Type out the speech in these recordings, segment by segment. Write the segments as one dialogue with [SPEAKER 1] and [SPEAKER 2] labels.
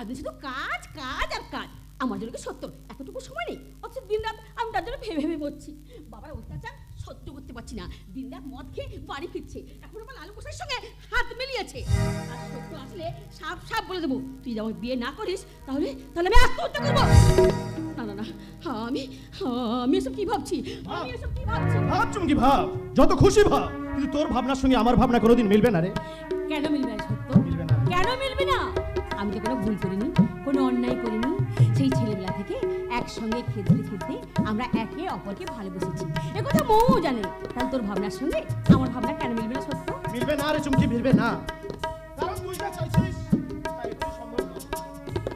[SPEAKER 1] সারাদিন শুধু কাজ কাজ আর কাজ। আমার জন্য কি সত্য এতটুকু সময় নেই? অথচ দিন রাত আমি তার জন্য ভেবে ভেবে মরছি। বাবার অত্যাচার সহ্য করতে পারছি না। দিন রাত মদ খেয়ে বাড়ি ফিরছে, এখন আমার লালু মশাইয়ের সঙ্গে হাত মিলিয়েছে। আর সত্য আসলে সাপ সাপ বলে দেবো, তুই যেমন বিয়ে না করিস তাহলে তাহলে আমি আত্মহত্যা করবো। না না না, আমি আমি এসব কি ভাবছি, আমি এসব কি ভাবছি?
[SPEAKER 2] ভাব চুমকি ভাব, যত খুশি ভাব, কিন্তু তোর ভাবনার সঙ্গে আমার ভাবনা কোনোদিন মিলবে না রে।
[SPEAKER 1] কেন মিলবে না সত্য?
[SPEAKER 2] মিলবে না।
[SPEAKER 1] কেন মিলবে না? আমি তো কোনো ভুল করিনি, কোনো অন্যায় করিনি। সেই ছেলেবেলা থেকে একসঙ্গে খেলতে খেলতে আমরা একে অপরকে ভালোবেসেছি, একথা মৌ জানে। তাহলে তোর ভাবনার সঙ্গে আমার ভাবনা কেন মিলবে না সত্য?
[SPEAKER 2] মিলবে না রে চুমকি, মিলবে না। কারণ তুই যা চাইছিস তাই তো সম্ভব না।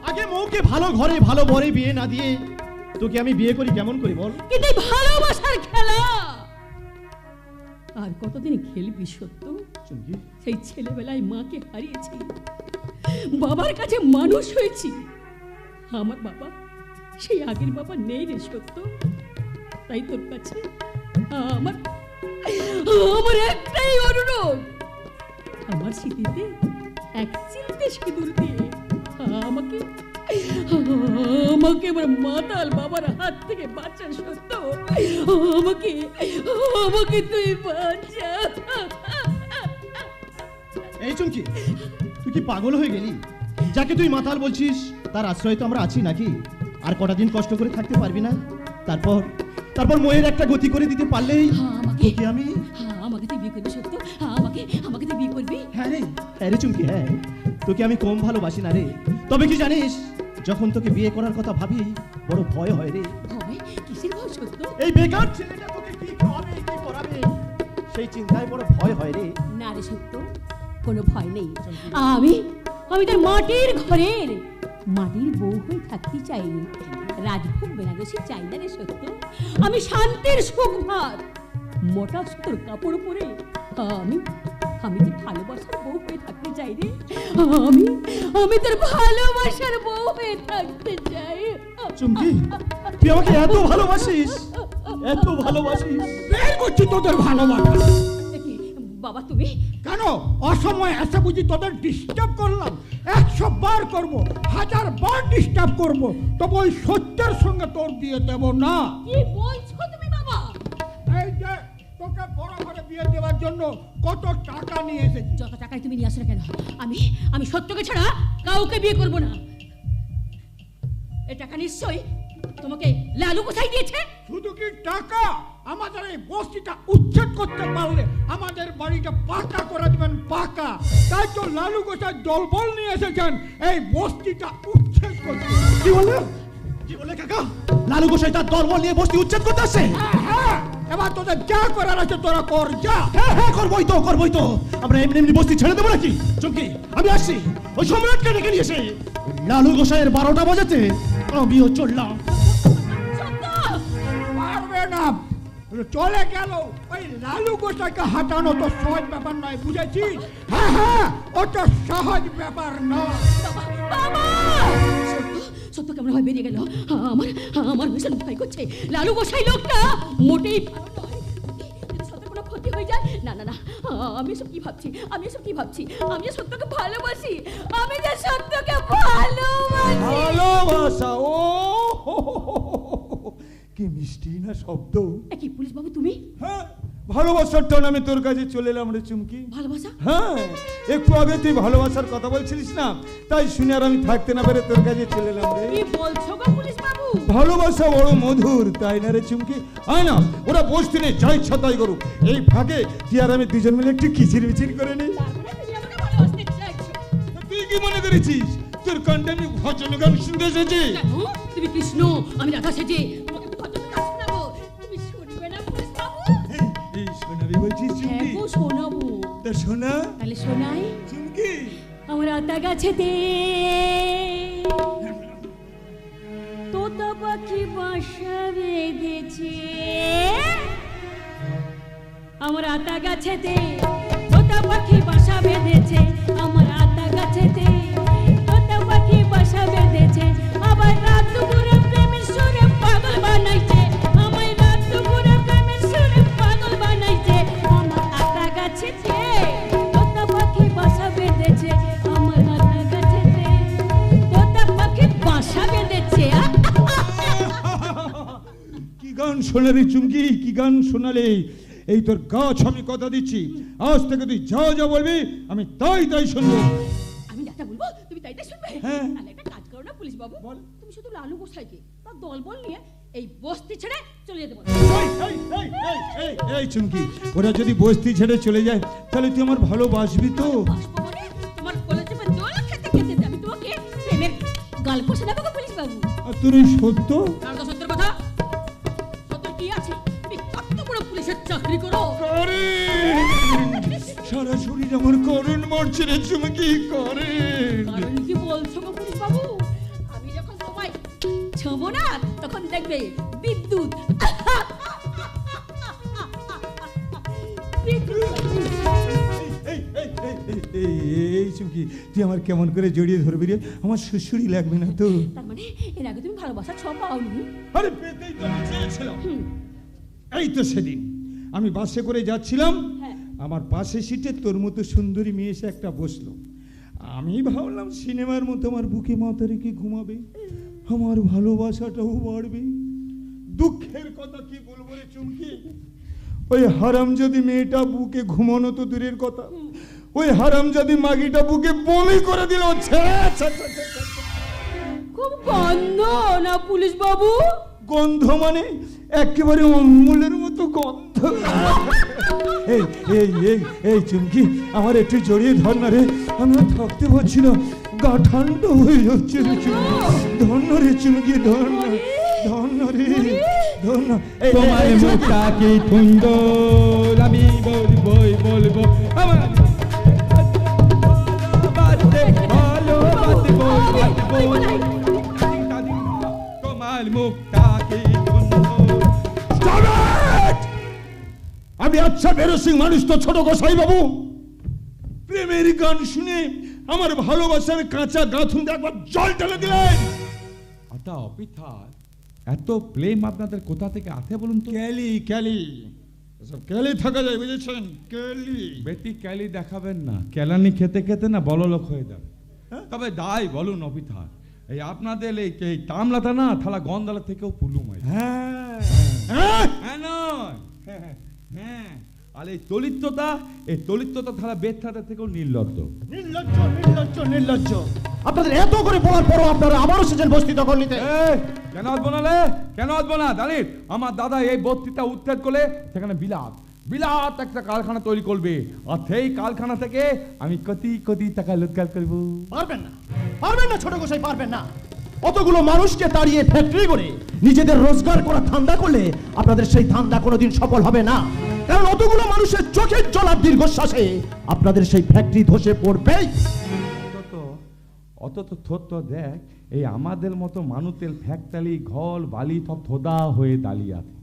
[SPEAKER 2] আগে মৌকে ভালো ঘরে ভালো বরে বিয়ে না দিয়ে তোকে আমি বিয়ে করি কেমন করি বল?
[SPEAKER 1] কিন্তু এই ভালোবাসার খেলা আর কতদিন খেলবি সত্য?
[SPEAKER 2] চুমকি,
[SPEAKER 1] সেই ছেলেবেলায় মাকে হারিয়েছি, বাবার কাছে মানুষ হয়েছি। আমার বাবা সেই আগের বাবা নেই রে সত্য। তাই তোর কাছে আমার আমার একটাই অনুরোধ, আমার স্মৃতিতে এক চিলতে সিঁদুর দিয়ে আমাকে আমাকে আমার মাতাল বাবার হাত থেকে বাঁচা সত্য। আমাকে আমাকে তুই বাঁচা।
[SPEAKER 2] এই চুমকি, তুই কি পাগল হয়ে গেলি? যাকে তুই মাতাল বলছিস তার আশ্রয় তো আমরা আছি নাকি? আর কটা দিন কষ্ট করে থাকতে পারবি না? তারপর তারপর মোয়ের একটা গতি করে দিতে পারলেই তোকে আমি।
[SPEAKER 1] আমাকে তুই বিয়ে করবি সত্য? আমাকে তুই বিয়ে করবি?
[SPEAKER 2] হ্যাঁ রে চুমকি, হ্যাঁ, তোকে আমি কম ভালোবাসি না রে। তবে কি জানিস, যখন তোকে বিয়ে করার কথা ভাবি বড় ভয় হয় রে।
[SPEAKER 1] ভয়? কিসের ভয় সত্য?
[SPEAKER 2] এই বেকার ছেলেটা তোকে কি খাওয়াবে কি করাবে সেই চিন্তায় বড় ভয় হয় রে।
[SPEAKER 1] না রে সত্য, কোনো ভয় নেই। আমি আমি তোর মাটির ঘরের মাটির বউ হয়ে থাকতে চাই, রাজভোগ বেনারসি চাই না রে সত্য। আমি শান্তির সুখ ভাত মোটা সুতোর কাপড় পরে আমি আমি তোর ভালোবাসার বউ হয়ে থাকতে চাই রে। আমি আমি তোর ভালোবাসার বউ হয়ে থাকতে চাই।
[SPEAKER 2] চুমকি, তুই আমাকে এত ভালোবাসিস, এত ভালোবাসিস?
[SPEAKER 3] বের করছি তোদের ভালোবাসা।
[SPEAKER 1] বাবা তুমি
[SPEAKER 3] কেন অসময় এসে বুঝি তোদের ডিস্টার্ব করলাম? 100 বার করবো, 1000 বার ডিস্টার্ব করবো, তবে ওই সত্যের সঙ্গে তোর বিয়ে দেব না।
[SPEAKER 1] কি বলছো তুমি বাবা?
[SPEAKER 3] এই যে তোকে বড় ঘরে বিয়ে দেওয়ার জন্য কত টাকা নিয়ে এসেছি।
[SPEAKER 1] যত টাকাই তুমি নিয়ে আসো না কেন, আমি আমি সত্যকে ছাড়া কাউকে বিয়ে করব না। এই টাকা নিশ্চয়ই তোমাকে লালু কোথায় দিয়েছে?
[SPEAKER 3] শুধু কি টাকা, আমাদের এই বস্তিটা উচ্ছেদ করতে পারলে আমাদের বাড়িটা পাকা করে দেবেন, পাকা। তাই তো লালু গোসাই দলবল নিয়ে এসেছেন এই বস্তিটা উচ্ছেদ করতে।
[SPEAKER 2] কি বলে কি বলে কাকা? লালু গোসাই তার দলবল নিয়ে বস্তি উচ্ছেদ করতে আসছে?
[SPEAKER 3] হ্যাঁ, এবার তোদের যা করার আছে তোরা কর, যা।
[SPEAKER 2] হ্যাঁ, করবোই তো। আমরা এমনি এমনি বস্তি ছেড়ে দেবো নাকি? চুমকি, আমি আসছি। ওই সম্রাটকে ডেকে নিয়ে এসে লালু গোসাইয়ের 12টা বাজাতে আমিও চললাম।
[SPEAKER 3] পারবে না, চলে গেল। ওই লালু গোসাইকে হাঁটানো তো সহজ ব্যাপার নয়, বুঝেছিস? হ্যাঁ, ওটা সহজ ব্যাপার নয়।
[SPEAKER 1] বাবা সত্য কেমন হয় বেরিয়ে গেল। আমার আমার ভীষণ ভয় করছে। লালু গোসাই লোকটা মোটেই ভালো নয়। যদি সত্যের কোনো ক্ষতি হয়ে যায়। না না না, আমি এসব কি ভাবছি, আমি যে সত্যকে ভালোবাসি, আমি যে সত্যকে ভালোবাসি।
[SPEAKER 3] ভালোবাসা, ও কি মিষ্টি না শব্দ।
[SPEAKER 1] কি পুলিশ বাবু তুমি?
[SPEAKER 3] হ্যাঁ, ভালোবাসার টান আমি তোর কাছে চলে এলাম রে চুমকি।
[SPEAKER 1] ভালোবাসা?
[SPEAKER 3] হ্যাঁ, একটু আগে তুই ভালোবাসার কথা বলছিলিস না, তাই শুনে আর আমি থাকতে না পেরে তোর কাছে চলে এলাম রে।
[SPEAKER 1] কি বলছো গো পুলিশ বাবু?
[SPEAKER 3] ভালোবাসা বড় মধুর, তাই না রে চুমকি? আয় না, ওরা বসতে নেই, যা ইচ্ছা তাই করুক। এই ফাঁকে তুই আর আমি দুজন মিলে একটু কিচির মিচির করে নিই। তুই কি মনে করেছিস তোর কাণ্ডে আমি ভজন গান শুনতে এসেছি?
[SPEAKER 1] তুমি কৃষ্ণ, আমি রাধা সেজে তোমাকে ভজন গান শোনাবো। তুমি শুনবে না পুলিশ বাবু?
[SPEAKER 3] এই শোনাবি বলছিস
[SPEAKER 1] হ্যাঁ
[SPEAKER 3] চুমকি?
[SPEAKER 1] গো শোনাবো।
[SPEAKER 3] তা শোনা।
[SPEAKER 1] তাহলে শোনাই।
[SPEAKER 3] চুমকি,
[SPEAKER 1] আমার আতা গাছেতে তোতা পাখি বাসা বেঁধেছে। আমার আতা গাছেতে তোতা পাখি বাসা বেঁধেছে। আমার আতা গাছেতে তোতা পাখি বাসা বেঁধেছে। আবার রাত দুপুরে প্রেমের সুরে পাগল বানাইছে। আমায় রাত দুপুরে প্রেমের সুরে পাগল বানাইছে। আমার আতা গাছেতে তোতা পাখি বাসা বেঁধেছে। আমার আতা গাছেতে তোতা
[SPEAKER 3] না রে চুমকি, কি গান শোনালে? এই তোর গাছ, আমি কথা দিচ্ছি আজ থেকে তুই যা যা বলবি আমি তাই তাই শুনবো।
[SPEAKER 1] আমি যা বলবো তুমি তাই তাই শুনবে?
[SPEAKER 3] হ্যাঁ।
[SPEAKER 1] তাহলে একটা কাজ করো না পুলিশ বাবু,
[SPEAKER 3] বল।
[SPEAKER 1] তুমি শুধু লালু গোসাইকে তার দলবল নিয়ে এই বস্তি ছেড়ে চলে যেতে বলো।
[SPEAKER 3] এই চুমকি, ওরা যদি বস্তি ছেড়ে চলে যায় তাহলে তুই আমার ভালোবাসবি তো?
[SPEAKER 1] বাষ্প মানে তোমার কোলে চেপে দোল খেতে খেতে আমি তোমাকে প্রেমের গল্প শোনাবো গো পুলিশ বাবু।
[SPEAKER 3] আর তোর এই সত্য?
[SPEAKER 1] আর তো সত্যের কথা, সত্য কি আছে? তুমি কত বড় পুলিশের চাকরি করো?
[SPEAKER 3] সারা শরীর আমার কারেন্ট মারছে রে চুমকি, কারেন্ট।
[SPEAKER 1] কারণ কি বলছো গো পুলিশ বাবু? আমি যখন তোমায় ছোঁবো না তখন দেখবে বিদ্যুৎ।
[SPEAKER 3] এই চুমকি, তুই আমার কেমন করে জড়িয়ে ধরবি রে? আমার শ্বশুরই লাগবে না তো?
[SPEAKER 1] তার মানে এর আগে তুমি ভালোবাসা ছ পাওনি?
[SPEAKER 3] আরে পেতেই তো আমি চেয়েছিলাম। এই তো সেদিন আমি বাসে করে যাচ্ছিলাম,
[SPEAKER 1] হ্যাঁ।
[SPEAKER 3] আমার পাশে সিটে তোর মতো সুন্দরী মেয়ে এসে একটা বসলো। আমি ভাবলাম সিনেমার মতো আমার বুকে মাথা রেখে ঘুমাবে, আমার ভালোবাসাটাও বাড়বে। দুঃখের কথা কি বলবো রে চুমকি, ওই হারামজাদি মেয়েটা বুকে ঘুমানো তো দূরের কথা, ওই হারামজাদি মাগিটা বুকে বমি করে দিল।
[SPEAKER 1] খুব গন্ধ না পুলিশ বাবু?
[SPEAKER 3] গন্ধ মানে একেবারে অম্বলের মতো গন্ধ। এই এই এই এই চুমকি, আমার একটু জড়িয়ে ধর না রে, আমি আর থাকতে পারছি না, গা ঠান্ডা হয়ে যাচ্ছে রে চুমকি। ধর না রে চুমকি, ধর না, ধর না রে, ধর না।
[SPEAKER 4] তোমার মুখটা কি সুন্দর, আমি বলবই বলবো, আমার তোমার মুখটা কি সুন্দর।
[SPEAKER 3] আমি আচ্ছা বেরসিং মানুষ তো ছোট গোসাই বাবু, প্রেমের গান শুনে আমার ভালোবাসার কাঁচা গাঁথুন একবার জল ঢেলে দিলেন।
[SPEAKER 4] আচ্ছা অপিথার, এত প্রেম আপনাদের কোথা থেকে আসে বলুন তো?
[SPEAKER 3] ক্যালি ক্যালি, এসব ক্যালি থাকা যায় বুঝেছেন, ক্যালি।
[SPEAKER 4] বেটি ক্যালি দেখাবেন না, ক্যালানি খেতে খেতে না বড়লোক হয়ে যাবে।
[SPEAKER 3] হ্যাঁ?
[SPEAKER 4] তবে দাই বলুন অপিথার, এই আপনাদের এই তামলাটা না থালা গন্দালা থেকেও পুলুম হয়।
[SPEAKER 3] হ্যাঁ হ্যাঁ,
[SPEAKER 4] হ্যাঁ নয়, হ্যাঁ হ্যাঁ, আর এই তলিত্বতা থালা বেথাটা থেকেও নির্লজ্জ।
[SPEAKER 2] নির্লজ্জ নির্লজ্জ নির্লজ্জ। আপনাদের এত করে বলার পরও আপনারা আবারও সেজেন বস্তি দখল নিতে।
[SPEAKER 4] কেন আসবো না রে, কেন আসবো না? জানিস আমার দাদা এই বস্তিটা উচ্ছেদ করলে সেখানে বিলাত একটা কারখানা তৈরি করবে, আর সেই কারখানা থেকে আমি কোটি টাকা রোজগার করবো।
[SPEAKER 2] পারবেন না, পারবেন না ছোট গোসাই, পারবেন না। অতগুলো মানুষকে তাড়িয়ে ফ্যাক্টরি করে নিজেদের রোজগার করা ধান্দা করলে আপনাদের সেই ধান্দা কোনোদিন সফল হবে না, কারণ অতগুলো মানুষের চোখের জলার দীর্ঘশ্বাসে আপনাদের সেই ফ্যাক্টরি ধসে পড়বেই।
[SPEAKER 4] অত তো থর দেখ, এই আমাদের মতো মানুষের ফ্যাক্টরি ঘল বালি সব থোদা হয়ে দাঁড়িয়ে আছে,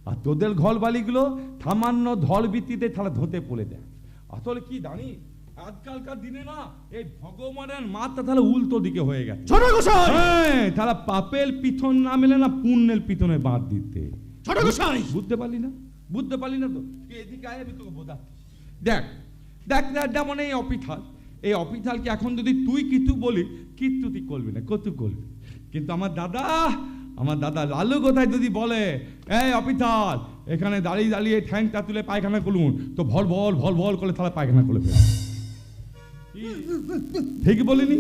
[SPEAKER 4] আর তোদের ঘল বালিগুলো সামান্য ধল ভিত্তিতে তাহলে ধোতে পড়ে দেয়। আসলে কি জানিস, আজকালকার দিনে না এই ভগবানের মাথা তাহলে উল্টো দিকে হয়ে গেছে।
[SPEAKER 2] ছোট গোসাই,
[SPEAKER 4] হ্যাঁ, তাহলে পাপের পিছন না মেলে না পুণ্যের পিছনে বাদ দিতে।
[SPEAKER 2] ছোট গোসাই,
[SPEAKER 4] বুঝতে পারলি না তো? তুই এদিকে আয়, আমি তোকে বোঝাচ্ছি। দেখ দেখ দেখ, যেমন এই অপিথালকে এখন যদি তুই কিছু বলি, কিচ্ছু তুই করবি না, কত করবি। কিন্তু আমার দাদা লালু কোথায় যদি বলে, এই অপিথাল এখানে দাঁড়িয়ে ঠ্যাংটা তুলে পায়খানা করুন, তো ভল ভল করে তাহলে পায়খানা করে ফেলে। ঠিক বলিনি?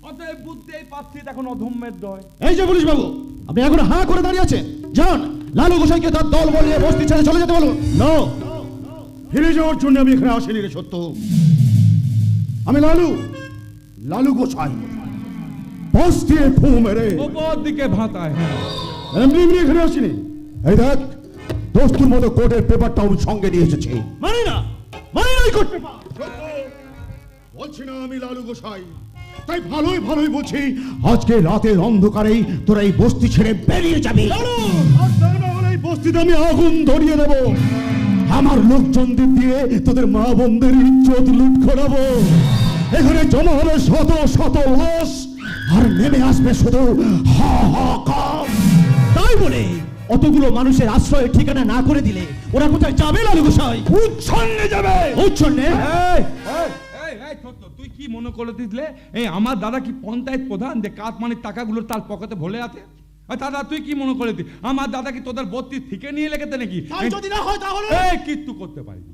[SPEAKER 4] অতএব বুঝতেই পারছি এখন অধম্যের দয়।
[SPEAKER 2] এই যে পুলিশ বাবু, আপনি এখন হাঁ করে দাঁড়িয়ে আছেন, যান লালু গোসাইকে তার দল বলিয়ে বস্তি ছেড়ে চলে যেতে বলুন। না, ফিরে যাওয়ার জন্য আমি এখানে আসিনি রে সত্য। আমি লালু গোসাই বস্তি ফু মেরে
[SPEAKER 4] ওপর দিকে ভাতায়। হ্যাঁ,
[SPEAKER 2] এমনি এখানে আসিনি। এই দেখ, দোস্তুর মতো কোর্টের পেপারটা আমি সঙ্গে নিয়ে এসেছি। মানি না এই কোর্ট পেপার। বলছি না আমি লালু গোসাই, তাই ভালোই বলছি, আজকে রাতের অন্ধকারেই তোরা এই বস্তি ছেড়ে বেরিয়ে যাবি। আর তা না হলে এই বস্তিতে আমি আগুন ধরিয়ে দেব, আমার লোকজনদের দিয়ে তোদের মা বোনদের ইজ্জত লুট করাবো। এখানে জমা হবে শত লাশ, আর নেমে আসবে শুধু হাহাকার। তাই বলে অতগুলো মানুষের আশ্রয়ের ঠিকানা না করে দিলে ওরা কোথায় যাবে লালু গোসাই? উচ্ছন্নে যাবে। উচ্ছন্নে?
[SPEAKER 4] তুই কি মনে করে দিলে এই আমার দাদা কি পঞ্চায়েত প্রধান যে কাটমানির টাকাগুলো তার পকেটে ভরে আছে? আর দাদা তুই কি মনে করে আমার দাদা কি তোদের 32 থেকে নিয়ে লেগেতে নাকি?
[SPEAKER 2] তাই যদি না হয় তাহলে
[SPEAKER 4] এই কিচ্ছু করতে পারবি,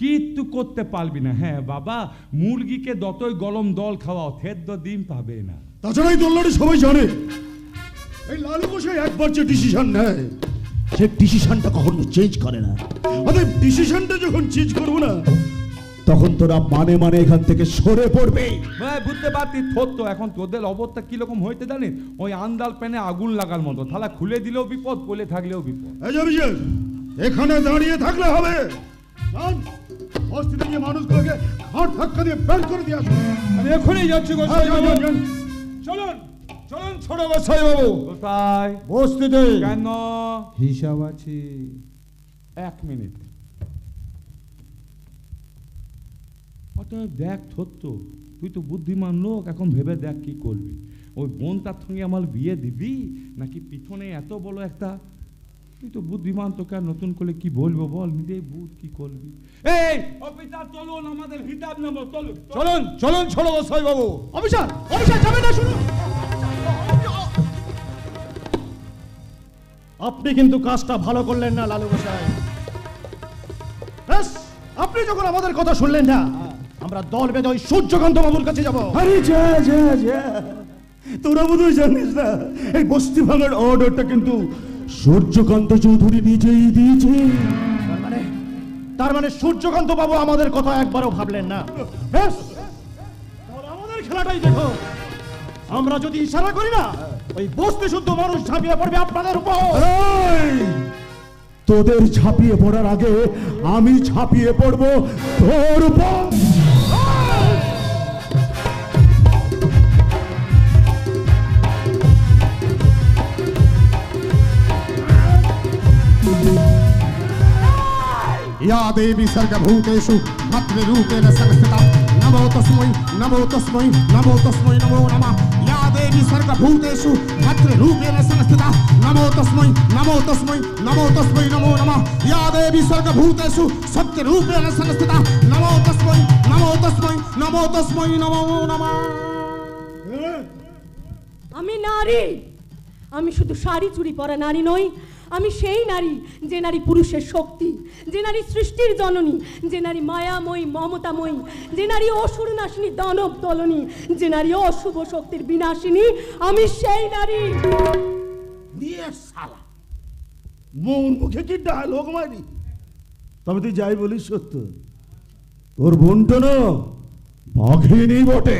[SPEAKER 4] কিচ্ছু করতে পারবি না। হ্যাঁ বাবা, মুরগিকে যতই গরম দল খাওয়াও থেদ্দ ডিম পাবে না।
[SPEAKER 5] তাছাড়া এই দোলনাটি সবাই জানে এই লালু গোসাই একবার যে ডিসিশন নেয় সে ডিসিশনটা কখনো চেঞ্জ করে না। অতএব ডিসিশনটা যখন চেঞ্জ করবো না তখন তোরা মানে মানে এখান থেকে সরে পড়বে।
[SPEAKER 4] ভাই বুঝতে পারতি তো এখন তোদের অবস্থা কিরকম হইতে জানি, ওই আন্দাল প্যানে আগুন লাগার মতো, থালা খুলে দিলেও বিপদ, পলে থাকলেও বিপদ।
[SPEAKER 5] এই যে অভিষেক, এখানে দাঁড়িয়ে থাকলে হবে, বস্তিতে গিয়ে মানুষগুলোকে হাত ধাক্কা দিয়ে বের করে দিয়ে আসো।
[SPEAKER 3] আমি এখনই যাচ্ছি গোসাই বাবু। চলুন চলুন ছোট গোসাই বাবু।
[SPEAKER 4] কোথায়?
[SPEAKER 3] বস্তিতে।
[SPEAKER 4] কেন?
[SPEAKER 3] হিসাব আছে।
[SPEAKER 4] 1 মিনিট। অতএব দেখ থত্ত, তুই তো বুদ্ধিমান লোক, এখন ভেবে দেখ কি করবি। ওই বোনটার সঙ্গে আমার বিয়ে দিবি নাকি পিছনে এত বড় একটা, তুই তো বুদ্ধিমান, তোকে আর নতুন করে কি বলবো বল, নিজেই বুঝ কি করবি। এই অফিসার চলুন, আমাদের হিসাব নেব, চলুন
[SPEAKER 3] চলুন চলুন ছোট গোসাই বাবু।
[SPEAKER 2] অফিসার, অফিসার যাবে না, শুনুন। আপনি কিন্তু কাজটা ভালো করলেন না লালু গোসাই। ব্যাস, আপনি যখন আমাদের কথা শুনলেন না, আমরা দল বেঁধে ওই সূর্যকান্ত বাবুর কাছে যাব।
[SPEAKER 5] আরে যা যা যা, তোরা বোধহয় জানিস না এই বস্তি ভাঙার অর্ডারটা কিন্তু সূর্যকান্ত চৌধুরী নিজেই দিয়েছে।
[SPEAKER 2] তার মানে সূর্যকান্ত বাবু আমাদের কথা একবারও ভাবলেন না। ব্যাস, তাহলে আমাদের খেলাটাই দেখো। আমরা যদি ইশারা করি না, ওই বস্তি শুদ্ধ মানুষ ঝাঁপিয়ে পড়বে আপনাদের উপর।
[SPEAKER 5] এই, তোদের ঝাঁপিয়ে পড়ার আগে আমি ঝাঁপিয়ে পড়বো তোর উপর।
[SPEAKER 6] या देवी सर्गभूतेषु भद्ररूपेण संस्थिता नमो तस्मै नमो तस्मै नमो तस्मै नमो नमः। या देवी सर्गभूतेषु भद्ररूपेण संस्थिता नमो तस्मै नमो तस्मै नमो तस्मै नमो नमः। या देवी सर्गभूतेषु सत्यरूपेण संस्थिता नमो तस्मै नमो तस्मै नमो तस्मै नमो नमः।
[SPEAKER 1] আমি নারী, আমি শুধু শাড়ি চুড়ি পরা নারী নই, আমি সেই নারী যে নারী পুরুষের শক্তি, যে নারী সৃষ্টির জননী, যে নারী মায়াময়ী মমতাময়ী, যে নারী অসুর নাশিনী দানব দলনী, যে নারী অশুভ শক্তির বিনাশিনী, আমি সেই নারী।
[SPEAKER 5] দিয়ে শালা মন মুখে কি ডায়লগ মারি। তবে তুই যাই বলিস সত্য, তোর বোনটা না বাঘিনী বটে।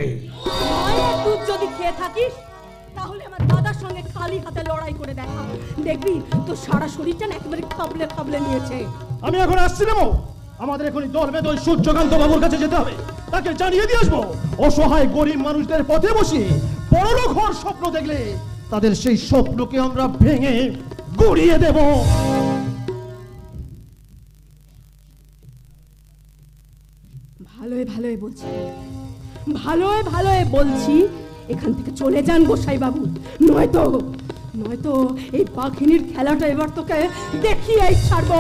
[SPEAKER 1] মায়ের দুধ যদি খেয়ে থাকিস তাহলে আমার দাদার সঙ্গে খালি হাতে লড়াই করে দেখা, দেখবি তো সারা শরীরটা না একেবারে খাবলে খাবলে নিয়েছে।
[SPEAKER 2] আমি এখন আসছি না, আমাদের এখনই দল বেঁধে ওই সূর্যকান্ত বাবুর কাছে যেতে হবে। তাকে জানিয়ে দিয়ে আসবো, অসহায় গরিব মানুষদের পথে বসিয়ে বড়লোক হওয়ার স্বপ্ন দেখলে তাদের সেই স্বপ্নকে আমরা ভেঙে গুড়িয়ে দেব।
[SPEAKER 1] ভালোই ভালোই বলছি, ভালোই ভালোই বলছি, এখান থেকে চলে যান গোসাই বাবু, নয়তো নয়তো এই বাঘিনীর খেলাটা এবার তোকে দেখিয়েই ছাড়বো।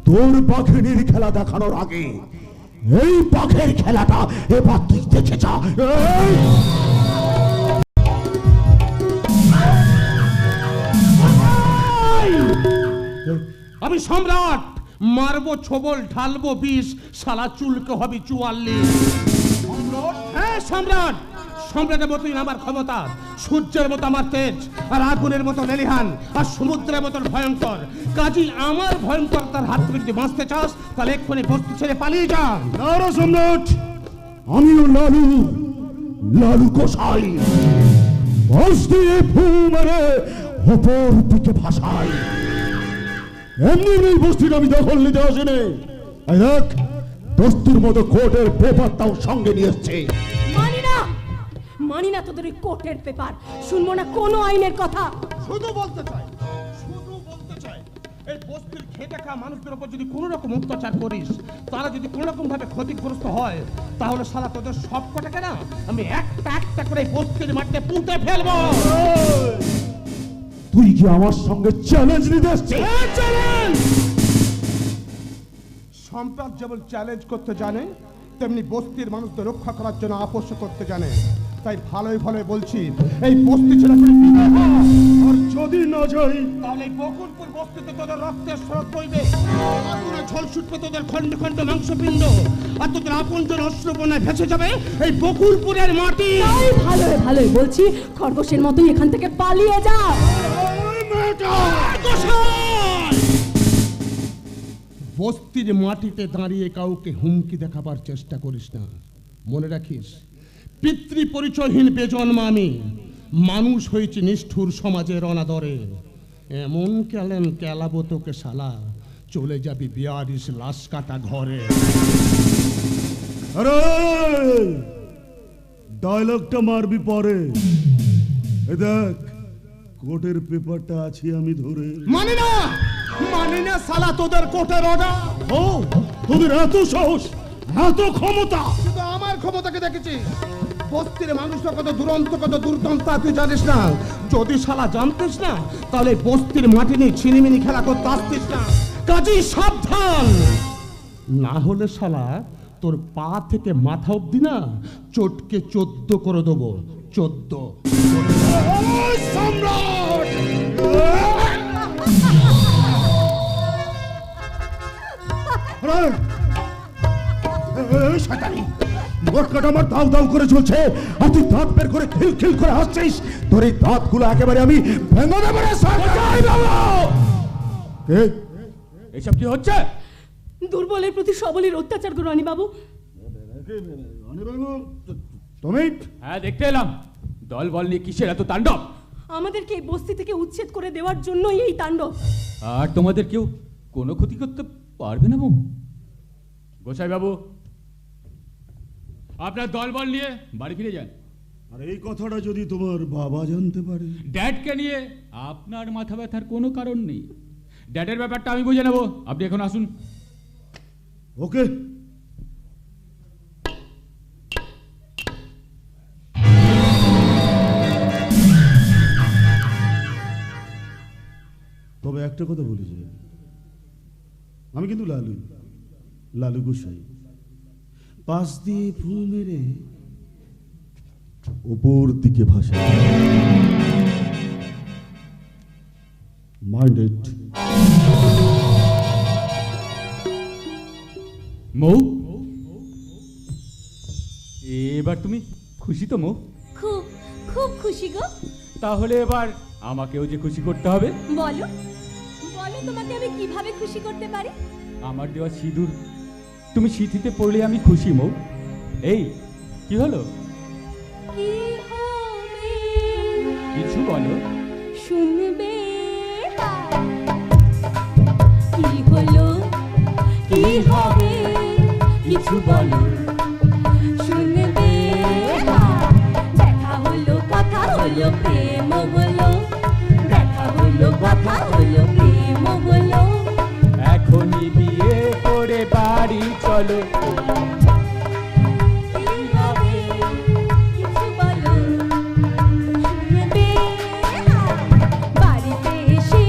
[SPEAKER 5] তোর বাঘিনীর খেলা দেখানোর আগে এই বাঘের খেলাটা এবার তুই দেখে যা।
[SPEAKER 6] আমি সম্রাট, মারবো ছবল ঢালবো বিষ, শালা চুলকে হবে 44। হ্যাঁ সম্রাট, সম্রাটের মতোই আমার ক্ষমতা, সূর্যের মতো আমার তেজ, আর আগুনের মতো লেলিহান, আর সমুদ্রের মতো ভয়ঙ্কর। কাজী আমার ভয়ঙ্করতার হাত থেকে যদি বাঁচতে চাস তাহলে এক্ষুনি বস্তু ছেড়ে পালিয়ে যা।
[SPEAKER 5] না সম্রাট, আমিও লালু, লালু গোসাই, বস্তি ফু মেরে ওপর দিকে ভাসাই। এমনি এই বস্তিটা আমি দখল নিতে আসিনি। এই দেখ, বস্তির মতো কোর্টের পেপারটাও সঙ্গে নিয়ে এসছে।
[SPEAKER 1] মানি না, মানি না তোদের ওই কোর্টের পেপার, শুনবো না কোনো আইনের কথা।
[SPEAKER 6] শুধু বলতে চাই, এই বস্তির খেটে খাওয়া মানুষদের উপর যদি কোনো রকম অত্যাচার করিস, তারা যদি কোনো রকম ভাবে ক্ষতিগ্রস্ত হয়, তাহলে সারা তোদের সব কটাকে না আমি একটা একটা করে বস্তির মাঠে পুঁতে ফেলবো।
[SPEAKER 5] তুই কি আমার সঙ্গে চ্যালেঞ্জ নিতে আসছিস?
[SPEAKER 6] চ্যালেঞ্জ! সম্রাট যেমন চ্যালেঞ্জ করতে জানে, তেমনি বস্তির মানুষদের রক্ষা করার জন্য আপোষ করতে জানে। তাই ভালোই ভালোই বলছি এই বস্তি ছেড়ে তুই বিদায় হ।
[SPEAKER 5] আর যদি না যাই
[SPEAKER 6] তাহলে এই বকুলপুর বস্তিতে তোদের রক্তের স্রোত বইবে, আগুনে ঝোল ছুটবে তোদের খণ্ড খণ্ড মাংসপিণ্ড, আর তোদের আপনজন অশ্রুবনায় ভেসে যাবে এই বকুলপুরের মাটি।
[SPEAKER 1] তাই ভালোই ভালোই বলছি, খরগোশের মতোই এখান থেকে পালিয়ে যা।
[SPEAKER 6] বস্তির মাটিতে দাঁড়িয়ে কাউকে হুমকি দেখাবার চেষ্টা করিস না। মনে রাখিস, পিতৃ পরিচয়হীন বেজন্মা আমি, মানুষ হয়েছি নিষ্ঠুর সমাজের অনাদরে। এমন ক্যালেন ক্যালাবো তোকে শালা, চলে যাবি বিয়ারিস লাশ কাটা ঘরে।
[SPEAKER 5] আরে ডায়লগটা মারবি পরে। এ দেখ, কোর্টের পেপারটা আছি আমি ধরে।
[SPEAKER 6] মানি না শালা তোদের কোর্টের অর্ডার।
[SPEAKER 5] ও, তোদের এত সাহস, এত ক্ষমতা!
[SPEAKER 6] শুধু আমার ক্ষমতাকে দেখেছি, বস্তির মানুষটা কত দুরন্ত কত দুর্দন্ত তুই জানিস না। যদি শালা জানতিস না তাহলে বস্তির মাটি নিয়ে ছিনিমিনি খেলা করতে আসতিস না। কাজেই সাবধান, না হলে শালা তোর পা থেকে মাথা অব্দি না চটকে 14 করে দেবো। 14।
[SPEAKER 5] সম্রাট! মোটকাটা আমার দাউ দাউ করে চলছে, আর তুই দাঁত বের করে খিল খিল করে হাসছিস। তোর এই দাঁতগুলো একেবারে আমি ভেঙে দেবো রে সরকার বাবু।
[SPEAKER 3] এসব কি হচ্ছে?
[SPEAKER 1] দুর্বলের প্রতি সবলের অত্যাচার করো রানী বাবু।
[SPEAKER 5] তুমি?
[SPEAKER 3] হ্যাঁ, দেখতে এলাম। দল বল নিয়ে কিসের এত তাণ্ডব?
[SPEAKER 1] আমাদেরকে এই বস্তি থেকে উচ্ছেদ করে দেওয়ার জন্যই এই তাণ্ডব।
[SPEAKER 3] আর তোমাদের কেউ কোনো ক্ষতি করতে পারবে না? গোসাই বাবু, আপনার দলবল নিয়ে বাড়ি ফিরে যান।
[SPEAKER 5] আর এই কথাটা যদি তোমার বাবা জানতে পারে?
[SPEAKER 3] ড্যাডকে নিয়ে আপনার মাথা ব্যথার কোনো কারণ নেই। ড্যাডের ব্যাপারটা আমি বুঝে নেব, আপনি এখন আসুন।
[SPEAKER 5] ওকে। তবে একটা কথা বলি যে আমি কিন্তু লালু গোসাই, পাশ দিয়ে ফুল মেরে ওপর দিকে ভাসে। মাইন্ডেড।
[SPEAKER 3] মৌ, এবার তুমি খুশি তো মৌ?
[SPEAKER 1] খুব খুব খুশি গো।
[SPEAKER 3] তাহলে এবার আমাকেও যে খুশি করতে হবে।
[SPEAKER 1] বলো বলো, তোমাকে আমি কিভাবে খুশি করতে পারি?
[SPEAKER 3] আমার দেওয়া সিঁদুর তুমি সিঁথিতে পড়লে আমি খুশি মৌ। এই কি হলো?
[SPEAKER 1] কি হবে
[SPEAKER 3] কিছু বলো।
[SPEAKER 1] শুনবে কি হলো কি হবে কিছু বলো, শুনবে দেখা হলো কথা হলো প্রেম হলো, দেখা হলো কথা হলো প্রেম হলো,
[SPEAKER 3] এখনই বিয়ে করে বাড়ি চলো।
[SPEAKER 1] কি হবে কিছু বলো, শুনবে বাড়িতে এসে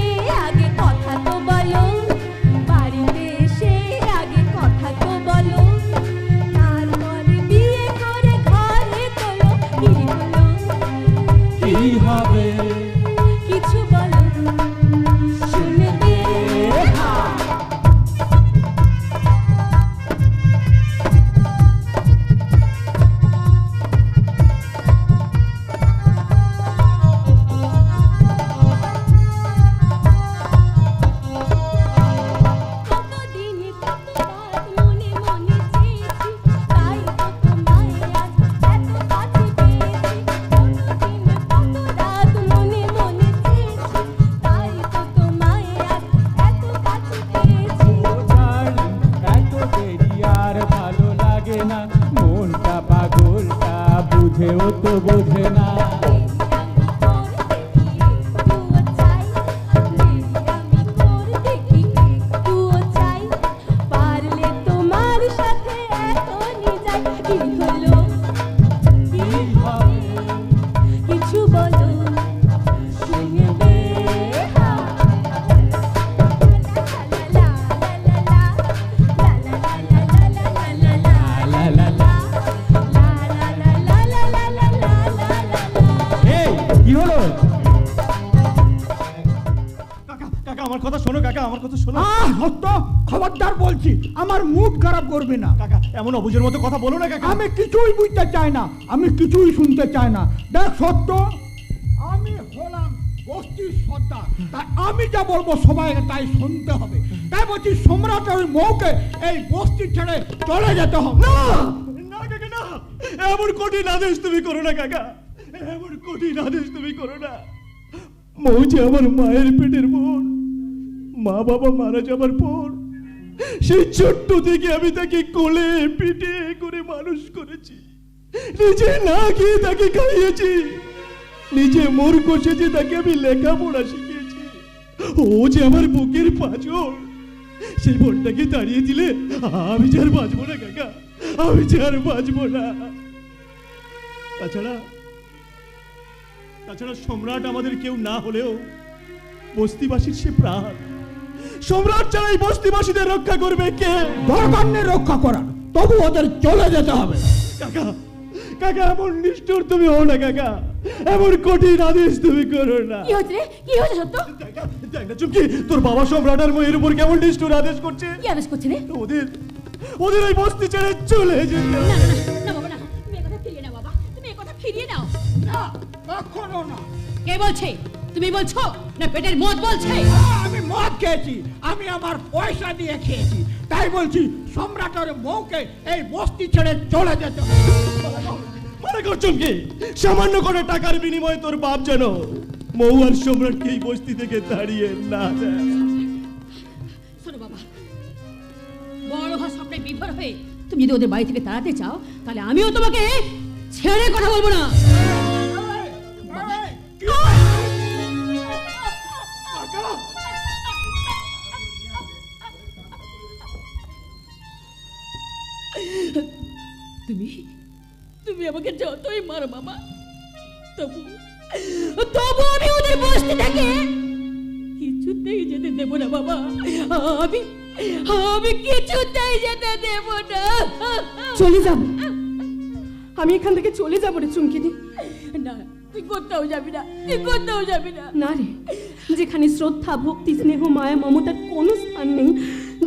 [SPEAKER 1] আগে কথা তো বলো, বাড়িতে এসে আগে কথা তো বলো, তারপর বিয়ে করে ঘরে তোলো। কি হলো
[SPEAKER 3] কি হবে
[SPEAKER 1] কিছু বলো, শুনবে কতদিন কতবার মনে মনে চেয়েছি, তাই তো তোমায় আজ এত কাছে পেয়েছি। কতদিন কত রাত মনে মনে চেয়েছি, তাই তো তোমায় আজ এত কাছে পেয়েছি।
[SPEAKER 3] এত দেরি আর ভালো লাগে না, মনটা পাগলটা বুঝেও তো বোঝে না।
[SPEAKER 1] পারলে তোমার সাথে এখনই যাই। কি হলো
[SPEAKER 3] কি হবে
[SPEAKER 1] কিছু বলো, শুনবে
[SPEAKER 3] লা লা লা সত্য, খবরদার বলছি, আমার মুড খারাপ করবে না।
[SPEAKER 2] কাকা এমন অবুঝের মতো কথা বলো না কাকা।
[SPEAKER 3] আমি কিছুই বুঝতে চাই না, আমি কিছুই শুনতে চাই না। দেখ সত্য, আমি হলাম বস্তির সর্দার, তাই আমি যা বলবো সবাই তাই শুনতে হবে। তাই বলছি সম্রাটের ওই মৌকে এই বস্তি ছেড়ে চলে যেতে হবে।
[SPEAKER 2] না না কাকা না, এমন কঠিন আদেশ তুমি করো না কাকা, এমন কঠিন আদেশ তুমি করো না। মৌ যে আমার মায়ের পেটের বোন, মা বাবা মারা যাবার পর সেই ছোট্ট থেকে আমি তাকে কোলে পিঠে করে মানুষ করেছি, নিজে না খেয়ে তাকে খাইয়েছি, নিজে মূর্খ সেজে তাকে আমি লেখাপড়া শিখিয়েছি। ও যে আমার বুকের পাঁজর, সেই বোনটাকে তাড়িয়ে দিলে আমি যে আর বাঁচবো না কাকা, আমি যে আর বাঁচবো না। তাছাড়া সম্রাট আমাদের কেউ না হলেও বস্তিবাসীর সে প্রাণ। সম্রাট ছাড়া এই বস্তিবাসীদের রক্ষা করবে কে?
[SPEAKER 3] দরকার নেই রক্ষা করার, তবু ওদের চলে যেতে হবে।
[SPEAKER 2] কাকা কাকা এমন নিষ্ঠুর তুমি হও না কাকা, এমন কঠিন আদেশ তুমি করো না।
[SPEAKER 1] কি হচ্ছে রে? কি হচ্ছে সত্য?
[SPEAKER 2] দেখ না চুপকি, তোর বাবা সম্রাট আর মেয়ের উপর কেমন নিষ্ঠুর আদেশ করছে।
[SPEAKER 1] কি আদেশ করছে রে?
[SPEAKER 2] ওদের ওই বস্তি ছেড়ে চলে যেতে।
[SPEAKER 1] না না না বাবা না, তুমি এই কথা ফিরিয়ে নাও বাবা, তুমি এই কথা ফিরিয়ে নাও।
[SPEAKER 3] না, কখনো না।
[SPEAKER 1] কে বলছে? তুমি বলছো না পেটের মদ বলছে?
[SPEAKER 3] আমি মদ খেয়েছি, আমি আমার পয়সা দিয়ে খেয়েছি, তাই বলছি সম্রাটের মৌকে এই বস্তি ছেড়ে চলে যেতে হবে।
[SPEAKER 2] মানে করছেন কি? সামান্য করে টাকার বিনিময়ে তোর বাপ যেন মৌ আর সম্রাটকে এই বস্তি থেকে তাড়িয়ে না দেয়।
[SPEAKER 1] শোনো বাবা, বড় হওয়ার স্বপ্নে বিভোর হয়ে তুমি যদি ওদের বাড়ি থেকে তাড়াতে চাও, তাহলে আমিও তোমাকে ছেড়ে কথা বলবো না। তুমি তুমি আমাকে যতই মারো মামা, তবু তবু আমি ওদের বস্তি থেকে কিছুতেই যেতে দেবো না বাবা। আমি আমি কিছুতেই যেতে দেবো না।
[SPEAKER 7] চলে যাব, আমি এখান থেকে চলে যাবো রে চুমকিনি।
[SPEAKER 1] না, তুই কোথাও যাবি না, তুই কোথাও যাবি না।
[SPEAKER 7] না রে, যেখানে শ্রদ্ধা ভক্তি স্নেহ মায়া মমতার কোনো স্থান নেই,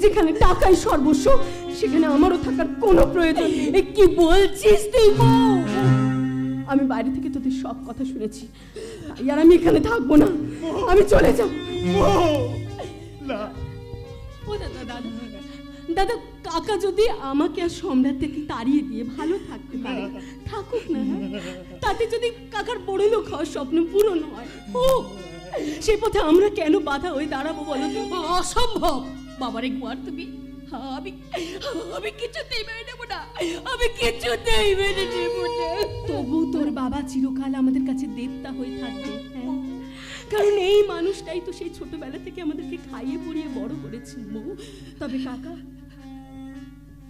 [SPEAKER 7] যেখানে টাকাই সর্বস্ব, সেখানে আমারও থাকার কোনো প্রয়োজন নেই।
[SPEAKER 1] কি বলছিস তুই বউ?
[SPEAKER 7] আমি বাইরে থেকে তোদের সব কথা শুনেছি, তাই আর আমি এখানে থাকবো না, আমি চলে যাব।
[SPEAKER 2] না
[SPEAKER 7] ও দাদা দাদা দাদা, কাকা যদি আমাকে আর সম্রাট থেকে তাড়িয়ে দিয়ে ভালো থাকতে পারে, থাকুক না। তাতে যদি কাকার বড় লোক হওয়ার স্বপ্ন পূরণ হয়, ও সেই পথে আমরা কেন বাধা হয়ে দাঁড়াবো বলো তো?
[SPEAKER 1] অসম্ভব বাবার একবার তুমি। আমি আমি কিছুতেই মেনে নেবো না, আমি কিছুতেই মেনে নেবো না।
[SPEAKER 7] তবু তোর বাবা চিরকাল আমাদের কাছে দেবতা হয়ে থাকবে, হ্যাঁ? কারণ এই মানুষটাই তো সেই ছোটবেলা থেকে আমাদেরকে খাইয়ে পড়িয়ে বড় করেছে মৌ। তবে কাকা,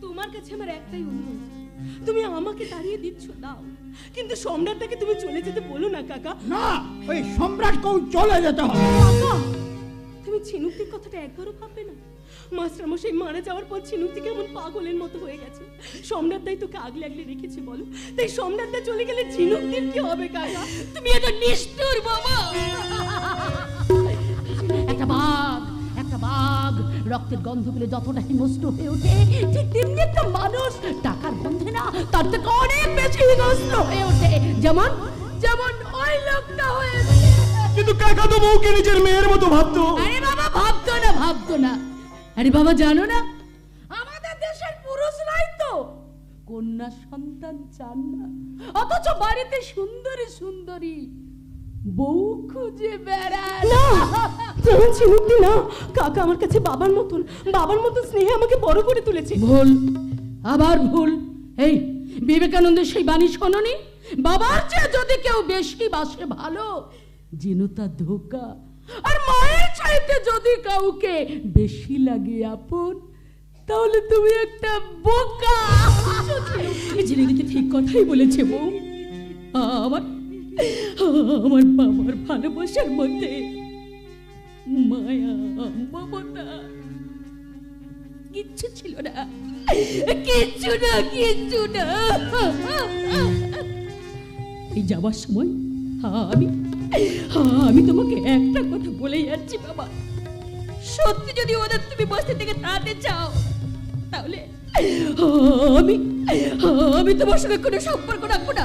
[SPEAKER 7] তোমার কাছে আমার একটাই অনুরোধ, তুমি আমাকে তাড়িয়ে দিচ্ছ দাও, কিন্তু সম্রাটটাকে তুমি চলে যেতে বলো না কাকা।
[SPEAKER 3] না, ওই সম্রাটকেও চলে যেতে হবে।
[SPEAKER 7] কাকা, তুমি ঝিনুকটির কথাটা একবারও ভাববে না? মাস্টারমশাই মারা যাওয়ার পর ঝিনুকটি কেমন পাগলের মতো হয়ে গেছে, সম্রাটটাই তোকে আগলে আগলে রেখেছে বলো, তাই সম্রাটটা চলে গেলে ঝিনুকটির কি হবে কাকা?
[SPEAKER 1] তুমি এত নিষ্ঠুর বাবা। একটা বাঘ রক্তের গন্ধ পেলে যতটা হিংস্র হয়ে ওঠে, ঠিক তেমনি একটা মানুষ টাকার গন্ধে না তার থেকে অনেক বেশি হিংস্র হয়ে ওঠে। যেমন যেমন ওই লোকটা হয়েছে।
[SPEAKER 2] কিন্তু কাকা তো বউকে নিজের মেয়ের মতো ভাবতো।
[SPEAKER 1] আরে বাবা, ভাবতো না। আরে বাবা, জানো না আমাদের দেশের পুরুষরাই তো কন্যা সন্তান চান না, অথচ বাড়িতে সুন্দরী সুন্দরী বউ খুঁজে বেড়ায়।
[SPEAKER 7] না, যেমন ঝিনুকটি না, কাকা আমার কাছে বাবার মতন স্নেহে আমাকে বড় করে তুলেছে।
[SPEAKER 1] ভুল, আবার ভুল। এই বিবেকানন্দের সেই বাণী শোনোনি? বাবার চেয়ে যদি কেউ বেশি বাসে ভালো, যেন তা ধোঁকা। আর মায়ের চাইতে যদি কাউকে বেশি লাগে আপন, তাহলে তুমি একটা বোকা। ঝিনুকি ঠিক কথাই বলেছে বউ। আমার বাবার ভালোবাসার মধ্যে মায়া মমতা কিচ্ছু ছিল না, কিচ্ছু না। এই যাবার সময় আমি তোমাকে একটা কথা বলে যাচ্ছি বাবা, সত্যি যদি ওদের তুমি বস্তি থেকে তাড়াতে চাও, তাহলে আমি আমি তোমার সঙ্গে কোনো সম্পর্ক রাখবো না,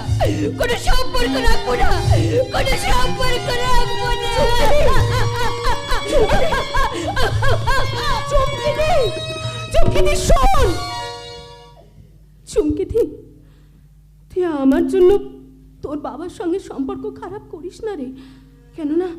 [SPEAKER 1] কোনো সম্পর্ক রাখবো না, কোনো সম্পর্ক রাখবো না।
[SPEAKER 7] চুমকিদি শোন, চুমকিদি তুই আমার জন্য তোর বাবার সঙ্গে সম্পর্ক খারাপ করিস না রে, কেননা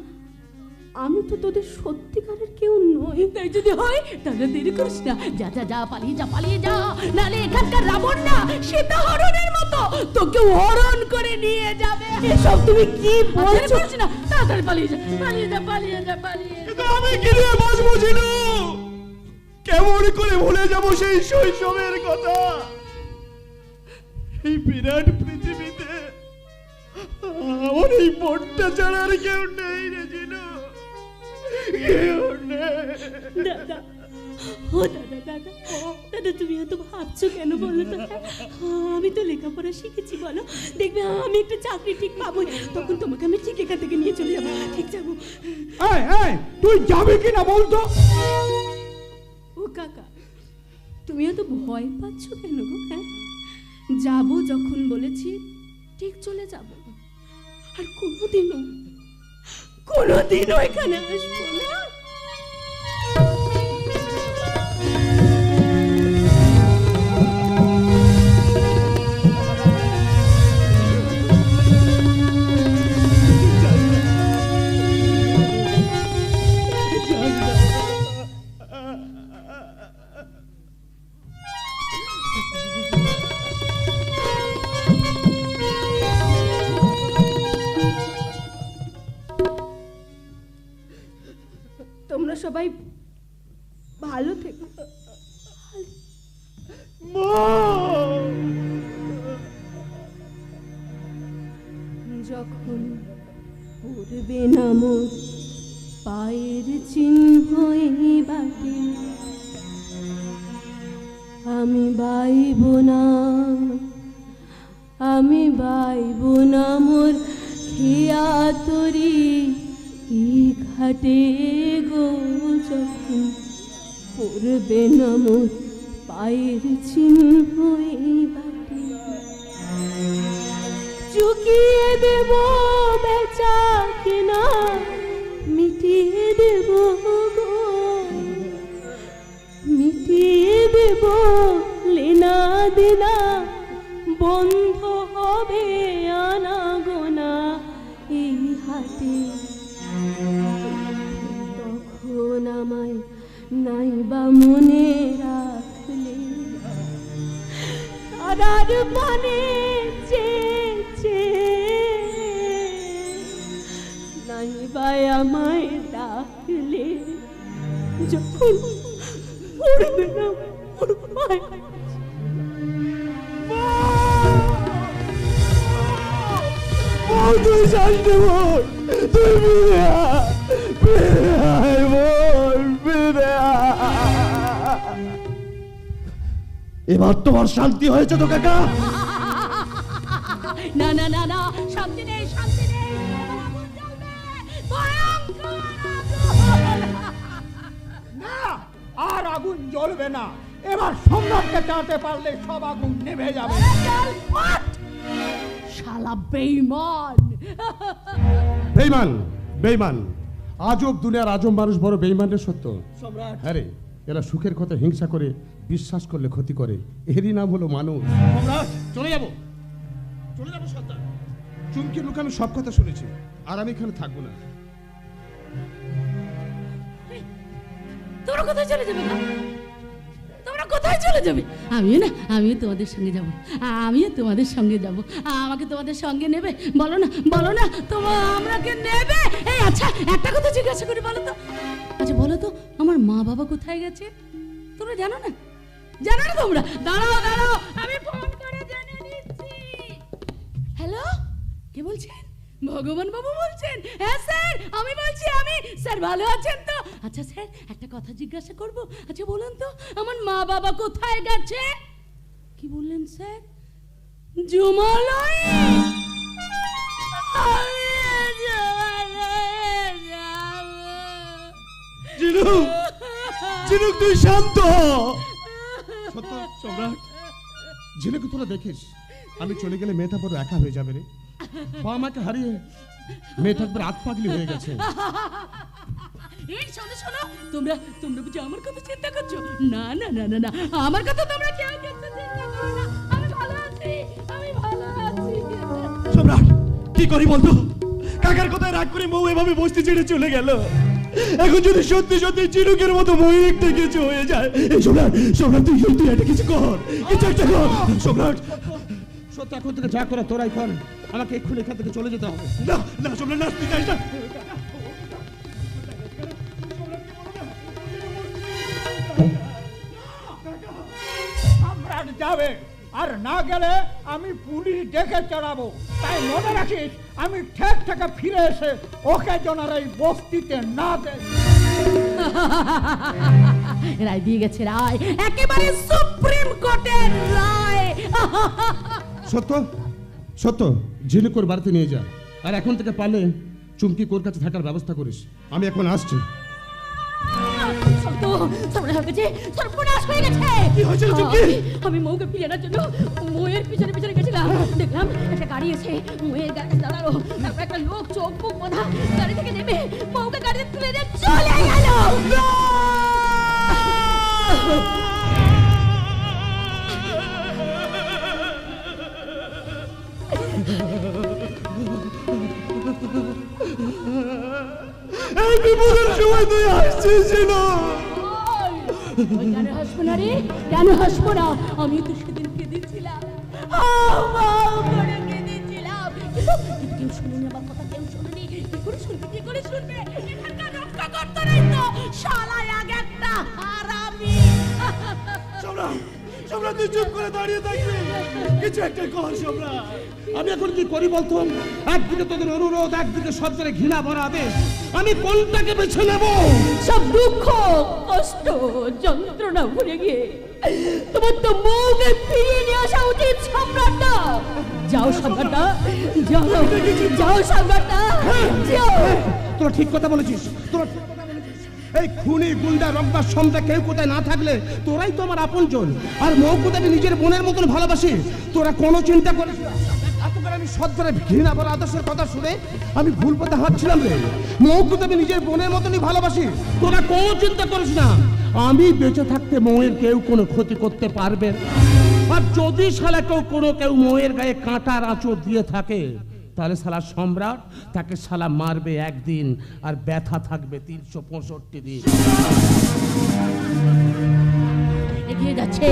[SPEAKER 7] আমি তো তোদের সত্যিকারের কেউ নই।
[SPEAKER 1] তাই যদি হয় তাহলে দেরি করিস না, যা যা যা, পালিয়ে যা, পালিয়ে যা, নালে এখানকার রাবণ না সীতা হরণের মতো তোকে হরণ করে নিয়ে যাবে।
[SPEAKER 7] এসব তুমি কি বলছো?
[SPEAKER 1] না, তাড়াতাড়ি পালিয়ে যা, পালিয়ে যা, পালিয়ে যা, পালিয়ে যা।
[SPEAKER 2] আমি কি নিয়ে বাঁচবো ছিল? কেমন করে ভুলে যাব সেই শৈশবের কথা? এই বিরাট পৃথিবীতে আমার এই বোনটা ছাড়া আর কেউ নেই রে জিনু, কেউ নেই।
[SPEAKER 7] দাদা, ও দাদা, দাদা, দাদা তুমি এত ভাবছো কেন বলো তো? আমি তো লেখাপড়া শিখেছি, বলো দেখবে আমি একটা চাকরি ঠিক পাবো, তখন তোমাকে আমি ঠিক এখান থেকে নিয়ে চলে যাবো, ঠিক যাবো।
[SPEAKER 3] এই এই তুই যাবি কিনা বলতো?
[SPEAKER 7] ও কাকা, তুমি এত ভয় পাচ্ছ কেন গো? হ্যাঁ, যাবো যখন বলেছি ঠিক চলে যাব, আর কোনোদিনও এখানে আসবো না। তোমরা সবাই ভালো থেকো। যখন পড়বে না মোর পায়ের চিহ্ন এই বাটে, আমি বাইব না, আমি বাইব না মোর খেয়া তরি এই ঘাটে গো। যখন পড়বে না মোর পায়ের চিহ্ন এই বাটে, চুকিয়ে দেব বেচা কেনা, মিটিয়ে দেব গো, মিটিয়ে দেব লেনা দেনা, বন্ধ হবে আনা গোনা এই হাটে। তখন আমায় নাইবা মনে রাখলে, তারার পানে চেয়ে নাইবা আমায় ডাকলে, যখন পড়বে না ওর পায়ে।
[SPEAKER 2] তুই জানতে বল, তুই ফিরে আয়, ফিরে আয় বল, ফিরে আয়। এবার তোমার শান্তি হয়েছে তো কাকা?
[SPEAKER 1] না না না না, শান্তি নেই, শান্তি নেই, আগুন জ্বলবে, ভয়ঙ্কর আগুন।
[SPEAKER 3] না, আর আগুন জ্বলবে না। এবার সম্রাটকে টানতে পারলে সব আগুন নেভে যাবে।
[SPEAKER 1] শালা বেঈমান।
[SPEAKER 5] বেঈমান, বেঈমান, আজব দুনিয়ার আজব মানুষ বড় বেঈমানের সত্য।
[SPEAKER 2] সম্রাট,
[SPEAKER 5] হ্যাঁ রে, এরা সুখের কথা হিংসা করে, বিশ্বাস করলে ক্ষতি করে, এরই নাম হলো মানুষ।
[SPEAKER 2] সম্রাট, চলে যাবো, চলে যাবো সর্দার।
[SPEAKER 5] চুমকির মুখে আমি সব কথা শুনেছি, আর আমি এখানে থাকবো না।
[SPEAKER 1] তোমরা কোথায় চলে যাবে? তোমরা কোথায় চলে যাবে? আমিও তোমাদের সঙ্গে যাব, আমিও তোমাদের সঙ্গে যাব। আমাকে তোমাদের সঙ্গে নেবে? বলো না, বলো না, তোমার আমাকে নেবে? এই আচ্ছা, একটা কথা জিজ্ঞাসা করি, বলো তো, আচ্ছা বলো তো, আমার মা বাবা কোথায় গেছে? তোমরা জানো না? জানো না তোমরা? দাঁড়াও দাঁড়াও, আমি ফোন করে জেনে নিচ্ছি। হ্যালো, কে বলছেন? ভগবান বাবু বলছেন? হ্যাঁ স্যার, আমি বলছি। আমি স্যার, ভালো আছেন তো? আচ্ছা স্যার, একটা কথা জিজ্ঞাসা করব। আচ্ছা বলুন তো, আমার মা বাবা কোথায় গেছে? কি বললেন স্যার? জুমালয়ে?
[SPEAKER 2] জিনু,
[SPEAKER 5] ঝিনুক তুই শান্ত হ।
[SPEAKER 6] সত্য সম্রাট, ঝিনুকে তোরা দেখিস আমি চলে গেলে মেয়েটা বড় একা হয়ে যাবে রে। বাবা মাকে হারিয়ে মেয়েটা একবার আত পাগলি হয়ে গেছে।
[SPEAKER 1] এই শোনো শোনো, তোমরা তোমরা বুঝি আমার কথা চিন্তা করছো? না না না না না, আমার কথা তোমরা কেউ কিন্তু চিন্তা করো না। আমি ভালো আছি, আমি ভালো আছি।
[SPEAKER 2] সম্রাট, কি করি বলতো? কাকার কথায় রাগ করে বউ এভাবে বস্তি ছেড়ে চলে গেল। এখন যদি সত্যি সত্যি চিরুকের মতো বই একটা কিছু হয়ে যায়। এই সম্রাট, সম্রাট তুই একটা কিছু কর, কিছু একটা কর সম্রাট।
[SPEAKER 6] সত্য এখন থেকে যা করে তোরাই কর, আমাকে এক্ষুনি এখান থেকে চলে যেতে হবে।
[SPEAKER 2] না না সম্রাট, না তুই যাস না।
[SPEAKER 3] সম্রাট যাবে, আর না গেলে আমি পুলিশ ডেকে চড়াবো। তাই মনে রাখিস, আমি ঠেক থেকে ফিরে এসে ওকে যেন আর এই বস্তিতে না দেয়।
[SPEAKER 1] রায় দিয়ে গেছে, রায় একেবারে সুপ্রিম কোর্টের রায়।
[SPEAKER 6] সত্য সত্য, ঝিনুক ওর বাড়িতে নিয়ে যা, আর এখন থেকে পারলে চুমকি কোর কাছে থাকার ব্যবস্থা করিস। আমি এখন আসছি।
[SPEAKER 1] সর্বনাশ হয়ে গেছে।
[SPEAKER 2] কি হয়েছিল চুমকি?
[SPEAKER 1] আমি মৌকে ফিরে আনার জন্য মৌয়ের পিছনে পিছনে গেছিলাম। দেখলাম একটা গাড়ি এসে মৌয়ের গাড়ি দাঁড়ালো। তারপর একটা লোক চোখ মুখ বাঁধা গাড়ি থেকে নেমে মৌকে গাড়িতে তুলে দিয়ে চলে গেল।
[SPEAKER 2] এই বিপদের সময় তুই আসছিস না।
[SPEAKER 1] কেন হাসবো না রে, কেন হাসবো না? আমি তো সেদিন কেঁদেছিলাম, কেঁদেছিলাম, কিন্তু কেউ শুনেনি আমার কথা, কেউ শুনেনি। কি করে শুনবে, কি করে শুনবে? এখানকার রক্ষা করতে নেই তো, শালা এক একটা হারামি।
[SPEAKER 2] সম্রাট, সম্রাট তুই চুপ করে দাঁড়িয়ে থাকবি, কিছু একটা কর সম্রাট।
[SPEAKER 6] আমি এখন কি করি বলতো? একদিকে তোদের অনুরোধ, একদিকে সরকারের ঘৃণা ভরা আদেশ, আমি কোনটাকে বেছে নেব?
[SPEAKER 1] সব দুঃখ কষ্ট যন্ত্রণা ভুলে গিয়ে তোমার তো মৌকে ফিরিয়ে নিয়ে আসা উচিত সম্রাটটা। যাও সম্রাটটা, যাও যাও সম্রাটটা, যাও।
[SPEAKER 6] তোরা ঠিক কথা বলেছিস, তোরা ঠিক কথা বলেছিস। এই খুনি গুন্ডা রব্বার সন্ধ্যা কেউ কোথায় না থাকলে তোরাই তো আমার আপনজন। আর মৌকুদাকে নিজের বোনের মতন ভালোবাসি। তোরা কোনো চিন্তা করিস না। এতবার আমি সদ্ভাবে ঘৃণা বলা আদর্শের কথা শুনে আমি ভুল পথে হাঁটছিলাম রে। মৌকুদাকে নিজের বোনের মতনই ভালোবাসি। তোরা কোনো চিন্তা করিস না। আমি বেঁচে থাকতে মৌয়ের কেউ কোনো ক্ষতি করতে পারবে না। আর যদি শালা কেউ মৌয়ের গায়ে কাঁটার আঁচড় দিয়ে থাকে, তাহলে শালা সম্রাট তাকে শালা মারবে একদিন, আর ব্যথা থাকবে 365 দিন।
[SPEAKER 1] এগিয়ে যাচ্ছে,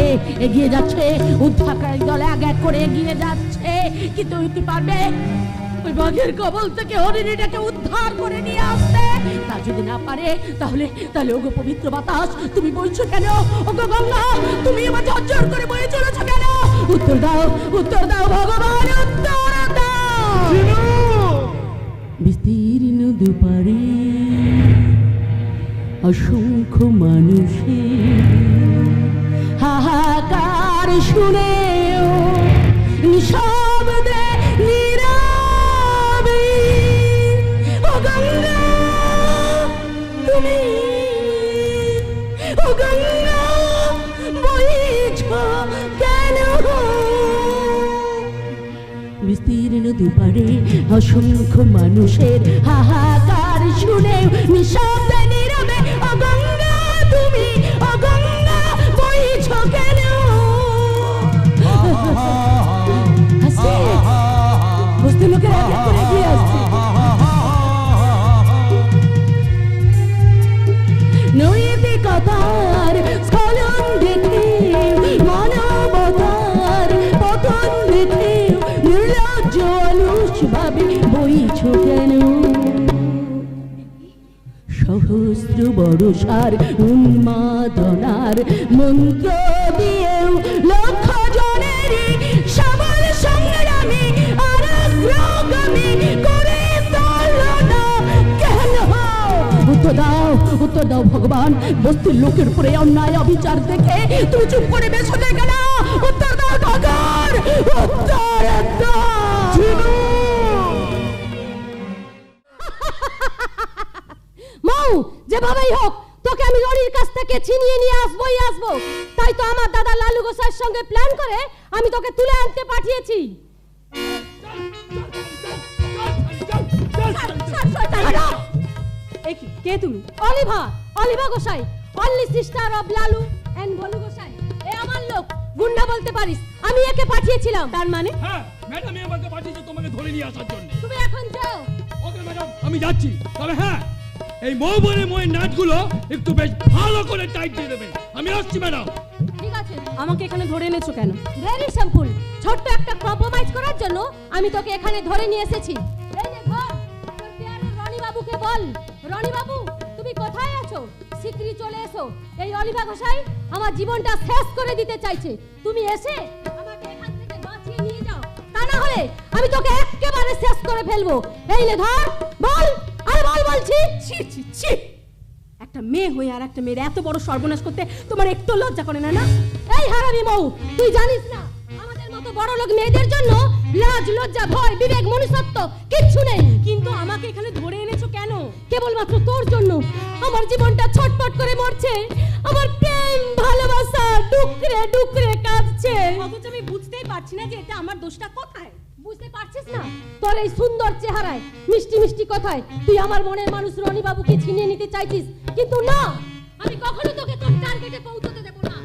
[SPEAKER 1] এগিয়ে যাচ্ছে, উদ্ধারকারী দল এক এক করে এগিয়ে যাচ্ছে। কিন্তু কি পারবে ওই বাঘের কবল থেকে হরিণীটাকে উদ্ধার করে নিয়ে আসতে? তা যদি না পারে, তাহলে তাহলে ওগো পবিত্র বাতাস, তুমি বলছো কেন? ওগো গঙ্গা, তুমি আমার ঝরঝর করে বয়ে চলেছো কেন? উত্তর দাও, উত্তর দাও ভগবান, উত্তর দাও। বিস্তীর্ণ দুপারে অসংখ্য মানুষের হাহাকার শুনেও নিঃশব্দে নীরবে, ও গঙ্গা তুমি, ও গঙ্গা বইছ কেন? বিস্তীর্ণ দুপারে অসংখ্য মানুষের হাহাকার শুনেও নিঃশব্দে নীরবে, ও গঙ্গা তুমি, ও গঙ্গা বইছ কেন? আসছে, বস্তির লোকেরা এক এক করে এগিয়ে আসছে। নৈতিকতার স্খলন দেখে, মানবতার পতন দেখে নির্লজ্জ অলস ভাবে বইছ কেন? সহস্র বর্ষার উন্মাদনার মন্ত্র দিয়েও লক্ষ জনেরই সবল সংগ্রামী আর অগ্রগামী করে তোল না কেন? উত্তর দাও, উত্তর দাও ভগবান, বস্তির লোকের উপরে অন্যায় অবিচার দেখে তুমি চুপ করে বেসতে গেল। উত্তর দাও ভগবান, উত্তর দাও। মৌ, যেভাবেই হোক তোকে আমি লরির কাছ থেকে ছিনিয়ে তাই তো আমার দাদা লালু গোসাইয়ের সঙ্গে প্ল্যান করে আমি তোকে তুলে আনতে পাঠিয়েছি। কে তুমি? Oliva, Oliva Gosai, only sister of Lalu and Bholu Gosai. এ আমার লোক, গুন্ডা বলতে পারিস। আমি একে পাঠিয়েছিলাম। তার মানে?
[SPEAKER 8] হ্যাঁ ম্যাডাম, আমাকে পাঠিয়েছে তোমাকে ধরে নিয়ে আসার জন্য।
[SPEAKER 1] তুমি এখন যাও।
[SPEAKER 8] ওকে ম্যাডাম, আমি যাচ্ছি। তবে হ্যাঁ, এই মৌবনের ময়ের নাটগুলো একটু বেশ ভালো করে টাইট দিয়ে দেবেন। আমি আসছি ম্যাডাম।
[SPEAKER 1] ঠিক আছে। আমাকে এখানে ধরে এনেছো কেন? ভেরি সিম্পল, ছোট্ট একটা কম্প্রোমাইজ করার জন্য আমি তোকে এখানে ধরে নিয়ে এসেছি। এই নে ধর, তোর পেয়ারে রনি বাবুকে বল, রনি বাবু তুমি কোথায় আছো? শিগগিরই চলে এসো। এই অলিভা গোসাই আমার জীবনটা শেষ করে দিতে চাইছে। তুমি এসে আমাকে এখান থেকে বাঁচিয়ে নিয়ে যাও, তা না হলে আমি তোকে একেবারে শেষ করে ফেলবো। এই নে ধর, বল, আরে বল বলছি। ছি ছি ছি, একটা মেয়ে হয়ে আর একটা মেয়ের এত বড় সর্বনাশ করতে তোমার একটু লজ্জা করে না? না এই হারামি বউ, তুই জানিস না আমাদের মতো বড় লোক মেয়েদের জন্য লাজ লজ্জা ভয় বিবেক মনুষ্যত্ব কিচ্ছু নেই। কিন্তু আমাকে এখানে ধরে এনেছো কেন? কেবলমাত্র তোর জন্য। আমার জীবনটা ছটফট করে মরছে, আমার প্রেম ভালোবাসা ডুকরে ডুকরে কাঁদছে। অথচ আমি বুঝতেই পারছি না যে এটা আমার দোষটা কোথায়। বুঝতে পারছিস না? তোর এই সুন্দর চেহারায় মিষ্টি মিষ্টি কথায় তুই আমার মনের মানুষ রনি বাবুকে ছিনিয়ে নিতে চাইছিস, কিন্তু না, আমি কখনো তোকে তোর টার্গেটে পৌঁছতে দেব না।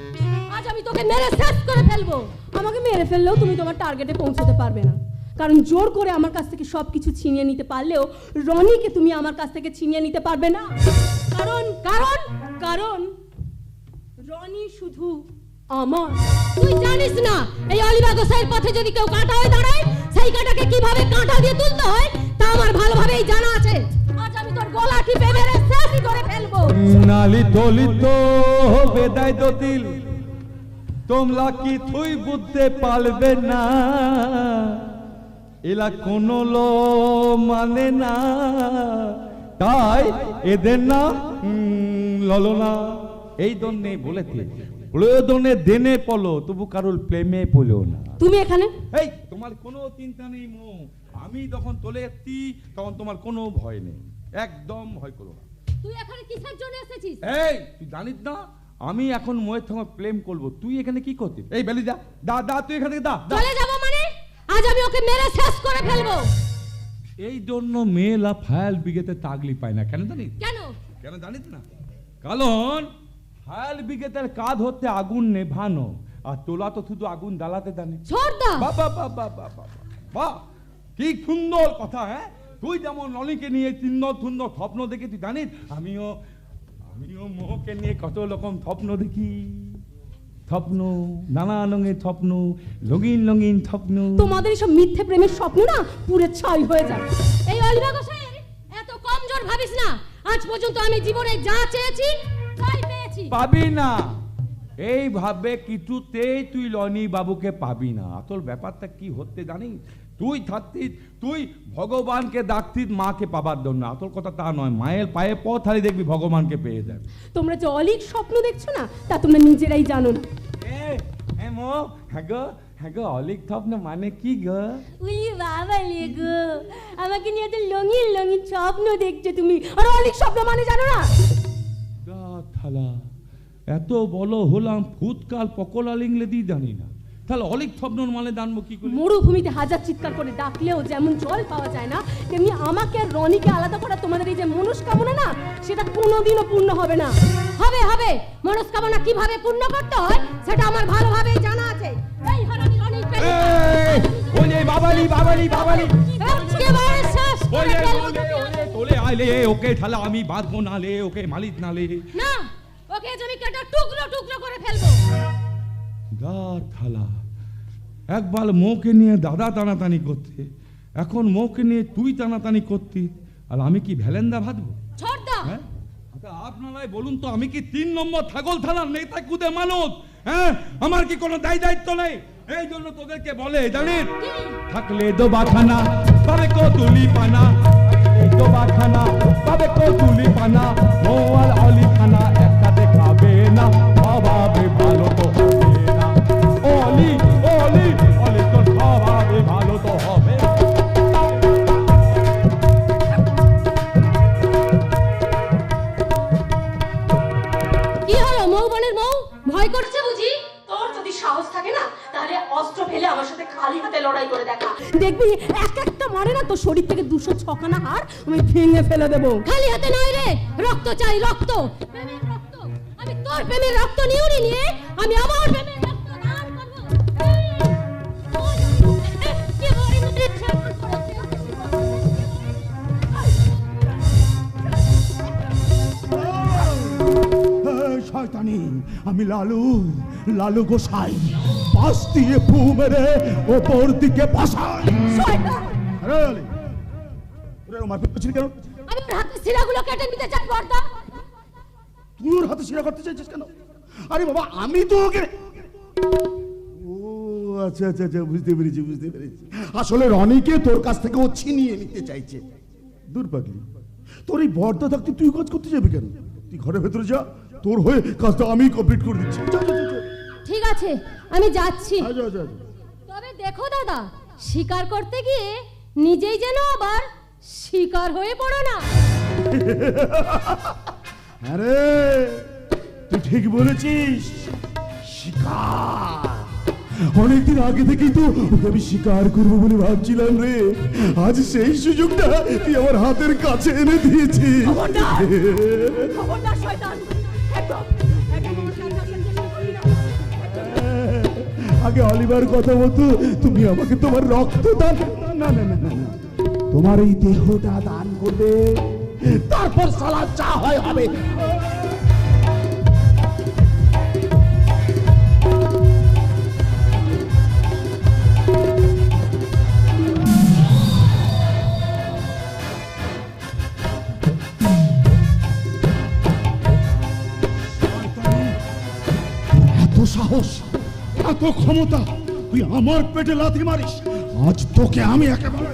[SPEAKER 1] আজ আমি তোকে মেরে শেষ করে ফেলবো। আমাকে মেরে ফেললেও তুমি তোমার টার্গেটে পৌঁছতে পারবে না, কারণ জোর করে আমার কাছ থেকে সবকিছু ছিনিয়ে নিতে পারলেও রনিকে তুমি আমার কাছ থেকে ছিনিয়ে নিতে পারবে না। কারণ কারণ কারণ রনি শুধু আমার। তুই জানিস না এই অলিভা গোসাইয়ের পথে যদি কেউ কাঁটা হয়ে দাঁড়ায়, সেই কাঁটাকে কিভাবে কাঁটা দিয়ে তুলতে হয় তা আমার ভালোভাবেই জানা আছে। আজ আমি তোর গলা টিপে মেরে শেষ করে ফেলবো।
[SPEAKER 4] নালি দলিত বেদায় দিল তোমরা কি তুই বুঝতে পারবে না, এলা কোন লো মানে না, তাই এদের না ললনা। এই দন্নে বলেছে প্রয়োজনে দেনে পলো, তবু কারোর প্রেমে পড়লো না।
[SPEAKER 1] তুমি এখানে?
[SPEAKER 4] এই তোমার কোনো চিন্তা নেই মো, আমি যখন চলে এসেছি তখন তোমার কোনো ভয় নেই, একদম ভয় করো না।
[SPEAKER 1] তুই এখানে কিসের জন্য এসেছিস?
[SPEAKER 4] এই তুই জানিস না আমি এখন মোয়ের সঙ্গে প্রেম করব, তুই এখানে কি করছিস? এই বেলি যা দা দা, তুই এখান থেকে দা।
[SPEAKER 1] চলে যাব মানে? আজ আমি ওকে মেরে শেষ করে ফেলবো।
[SPEAKER 4] এই জন্য মেয়েলা ফায়ার ব্রিগেডে তাগলি পায় না, কেন জানিস?
[SPEAKER 1] কেন?
[SPEAKER 4] কেন জানিস না? কারণ ফায়ার ব্রিগেডের কাজ হচ্ছে আগুন নেভানো, আর তোলা তো শুধু আগুন জ্বালাতে জানে।
[SPEAKER 1] ছোড়দা
[SPEAKER 4] বাবা বাবা বাবা বাহ, কি সুন্দর কথা। হ্যাঁ, তুই যেমন রনিকে নিয়ে সুন্দর সুন্দর স্বপ্ন দেখি, তুই জানিস আমিও মোহকে নিয়ে কত রকম স্বপ্ন দেখি। স্বপ্ন নানা রঙের স্বপ্ন, রঙিন রঙিন স্বপ্ন।
[SPEAKER 1] তোমাদের সব মিথ্যে প্রেমের স্বপ্ন না পুরো ছাই হয়ে যায়। এই অলিভা গোসাইয়ের এত কমজোর ভাবিস না। আজ পর্যন্ত আমি জীবনে যা চেয়েছি তাই পেয়েছি।
[SPEAKER 4] পাবি না, এইভাবে কিছুতেই তুই রনি বাবুকে পাবি না। আসল ব্যাপারটা কি হচ্ছে জানিস? তুই থাকতিস, তুই ভগবানকে ডাকতিস মাকে পাবার জন্য। আসল কথা তা নয়, মায়ের পায়ে পথ হারিয়ে দেখবি ভগবানকে পেয়ে যাবে।
[SPEAKER 1] তোমরা যে অলিক স্বপ্ন দেখছো না তা তোমরা নিজেরাই জানো না।
[SPEAKER 4] হ্যাঁ গো, অলিক স্বপ্ন মানে কি গো?
[SPEAKER 1] উই বাবা লে গো, আমাকে নিয়ে তো রঙিন রঙিন স্বপ্ন দেখছো তুমি, আর অলিক স্বপ্ন মানে জানো না?
[SPEAKER 4] থালা এত বড় হলাম ফুটকাল পকোড়া লিংলে দিয়ে জানি না, তাহলে অলিক স্বপ্ন মানে জানবো কি করে?
[SPEAKER 1] মরুভূমিতে হাজার চিৎকার করে ডাকলেও যেমন জল পাওয়া যায় না, তেমনি আমাকে আর রনিকে আলাদা করা তোমাদের এই যে মনস্কামনা না, সেটা কোনোদিনও পূর্ণ হবে না। হবে হবে, মনস্কামনা কিভাবে পূর্ণ করতে হয় সেটা আমার ভালোভাবেই জানা আছে। এই হারামি রনি
[SPEAKER 4] ওলে বাবালি বাবালি বাবালি,
[SPEAKER 1] একেবারে শেষ করে ফেলবো তোকে।
[SPEAKER 4] তোলে আইলে ওকে ঠালা আমি বাঁধবো নালে, ওকে মালিক নালে
[SPEAKER 1] না, ওকে আমি কেটে টুকরো টুকরো করে ফেলবো।
[SPEAKER 4] থালা একবার মৌকে নিয়ে দাদা টানাটানি করতে, এখন মৌকে নিয়ে তুই টানাটানি করতি, আর আমি কি ভ্যালেন্দা ভাববো?
[SPEAKER 1] ছোড়দা
[SPEAKER 4] হ্যাঁ, আচ্ছা আপনারাই বলুন তো, আমি কি 3 নম্বর ছাগল থানার নেতা কুদে মানুষ? হ্যাঁ, আমার কি কোনো দায়িত্ব নেই? এই জন্য তোদেরকে বলে জানিস, থাকলে দোবাখানা তবে কো তুলি পানা, দোবাখানা তবে কো তুলি পানা, মোয়াল অলি খানা একসাথে খাবে না, অভাবে ভালো তো হবে না। অলি অলি অলি তোর স্বভাবে ভালো তো হবে।
[SPEAKER 1] কি হলো মৌ বনের মৌ, ভয় করছে বুঝি?
[SPEAKER 7] সাহস থাকে না তাহলে অস্ত্র ফেলে আমার সাথে খালি হাতে লড়াই করে দেখা।
[SPEAKER 1] দেখবি এক একটা মারে না তো শরীর থেকে 206খানা হাড় আমি ভেঙে ফেলে দেবো।
[SPEAKER 9] খালি হাতে নয় রে, রক্ত চাই, রক্ত, প্রেমের রক্ত। আমি তোর প্রেমের রক্ত নিয়ে আমি আমার প্রেমের রক্ত দান
[SPEAKER 5] শয়তানি, আমি লালু, লালু গোসাই, পাশ দিয়ে ফু মেরে ওপর দিকে ভাসাই। আরে আরে ওরে মারপিট করছিস কেন?
[SPEAKER 9] আমি ওর হাতে শিরাগুলো কেটে নিতে চাই বর্দা।
[SPEAKER 5] তুই ওর হাতে শিরা করতে চাইছিস কেন? আরে বাবা আমি তো ওকে, ও আচ্ছা আচ্ছা আচ্ছা, বুঝতে পেরেছি বুঝতে পেরেছি। আসলে রনিকে তোর কাছ থেকে ও ছিনিয়ে নিতে চাইছে। দূর পাগলি, তোর এই বর্দা থাকতে তুই কাজ করতে যাবি কেন? তুই ঘরের ভেতরে যা, তোর হয়ে কাজটা আমি কমপ্লিট করে দিচ্ছি।
[SPEAKER 9] ঠিক আছে, আমি যাচ্ছি।
[SPEAKER 5] আচ্ছা আচ্ছা।
[SPEAKER 9] তবে দেখো দাদা, শিকার করতে গিয়ে নিজেই যেন আবার শিকার হয়ে পড়ো না।
[SPEAKER 5] আরে তুই ঠিক বলেছিস, শিকার। অনেকদিন আগে থেকেই তো ওকে আমি শিকার করবো বলে ভাবছিলাম রে। আজ সেই সুযোগটা তুই আমার হাতের কাছে এনে দিয়েছিস।
[SPEAKER 1] খবরদার শয়তান, একদম
[SPEAKER 5] আগে অলিভার কথা মতো তুমি আমাকে তোমার রক্ত দান, না না না না, তোমার এই দেহটা দান করবে, তারপর সালা যা হয় হবে। এত সাহস, এত ক্ষমতা, তুই আমার পেটে লাথি মারিস? আজ তোকে আমি একেবারে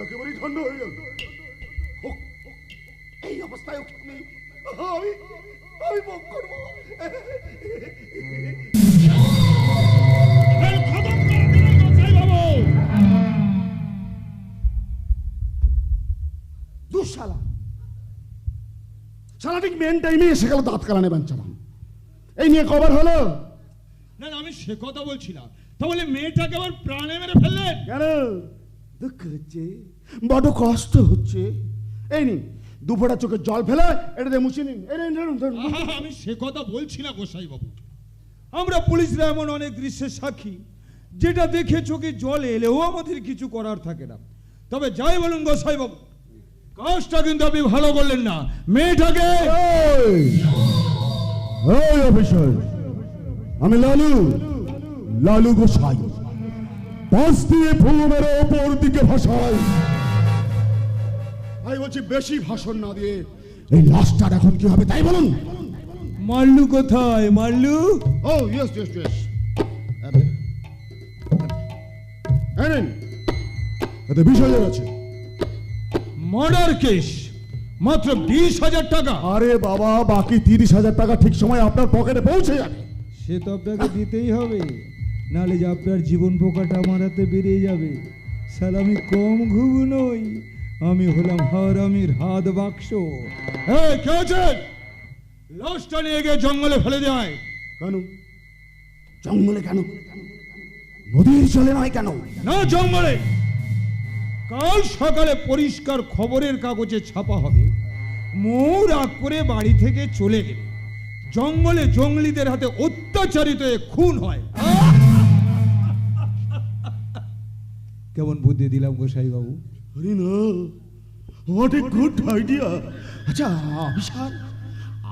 [SPEAKER 5] একেবারেই ঠান্ডা হয়ে গেল। এই অবস্থায় আমি ভোগ করবো। দুঃশালা, শালা ঠিক মেন টাইমে এসে গেল দাঁত কালানে বাঞ্চালাম। এই নিয়ে কভার হলো
[SPEAKER 3] না না, আমি সে কথা বলছি না। তাহলে মেয়েটাকে আবার প্রাণে মেরে ফেললেন
[SPEAKER 5] কেন? দুঃখ হচ্ছে, বড় কষ্ট হচ্ছে। এই নিন দুফোঁটা চোখে জল ফেলে এটা দিয়ে মুছে নিন।
[SPEAKER 3] আমি সে কথা বলছি না গোসাই বাবু।
[SPEAKER 4] আমরা পুলিশরা এমন অনেক দৃশ্যের সাক্ষী যেটা দেখে চোখে জল এলেও আমাদের কিছু করার থাকে না। তবে যাই বলুন গোসাই বাবু, কাজটা কিন্তু আপনি ভালো করলেন না। মেয়েটাকে
[SPEAKER 5] অফিসার, আমি লালু, লালু গোসাই, পাশ দিয়ে ফু মেরে ওপর দিকে ভাসাই। আমি বলছি বেশি ভাষণ না দিয়ে এই লাশটার এখন কি হবে তাই বলুন।
[SPEAKER 4] মাল্লু কোথায়? মাল্লু?
[SPEAKER 5] ও ইয়েস ইয়েস ইয়েস, এতে 20,000 আছে।
[SPEAKER 4] মার্ডার কেস, মাত্র 20,000 টাকা?
[SPEAKER 5] আরে বাবা, বাকি 30,000 টাকা ঠিক সময় আপনার পকেটে পৌঁছে যাবে।
[SPEAKER 10] সে তো আপনাকে দিতেই হবে, নাহলে যে আপনার জীবন পোকাটা আমার হাতে বেরিয়ে যাবে। স্যার আমি কম ঘুঘু নই, আমি হলাম হারামির হাত বাক্স।
[SPEAKER 4] কে আছে? লাশটা নিয়ে গিয়ে জঙ্গলে ফেলে দেয়।
[SPEAKER 5] কেন জঙ্গলে? কেন নদীর জলে নয়? কেন
[SPEAKER 4] না জঙ্গলে? কাল সকালে পরিষ্কার খবরের কাগজে ছাপা হবে, মৌ রাগ করে বাড়ি থেকে চলে গেলে জঙ্গলে জঙ্গলিদের হাতে অত্যাচারিত হয়ে খুন হয়।
[SPEAKER 10] কেমন বুদ্ধি দিলাম গোসাই বাবু?
[SPEAKER 5] আরে না, হোয়াট এ গুড আইডিয়া। আচ্ছা অফিসার,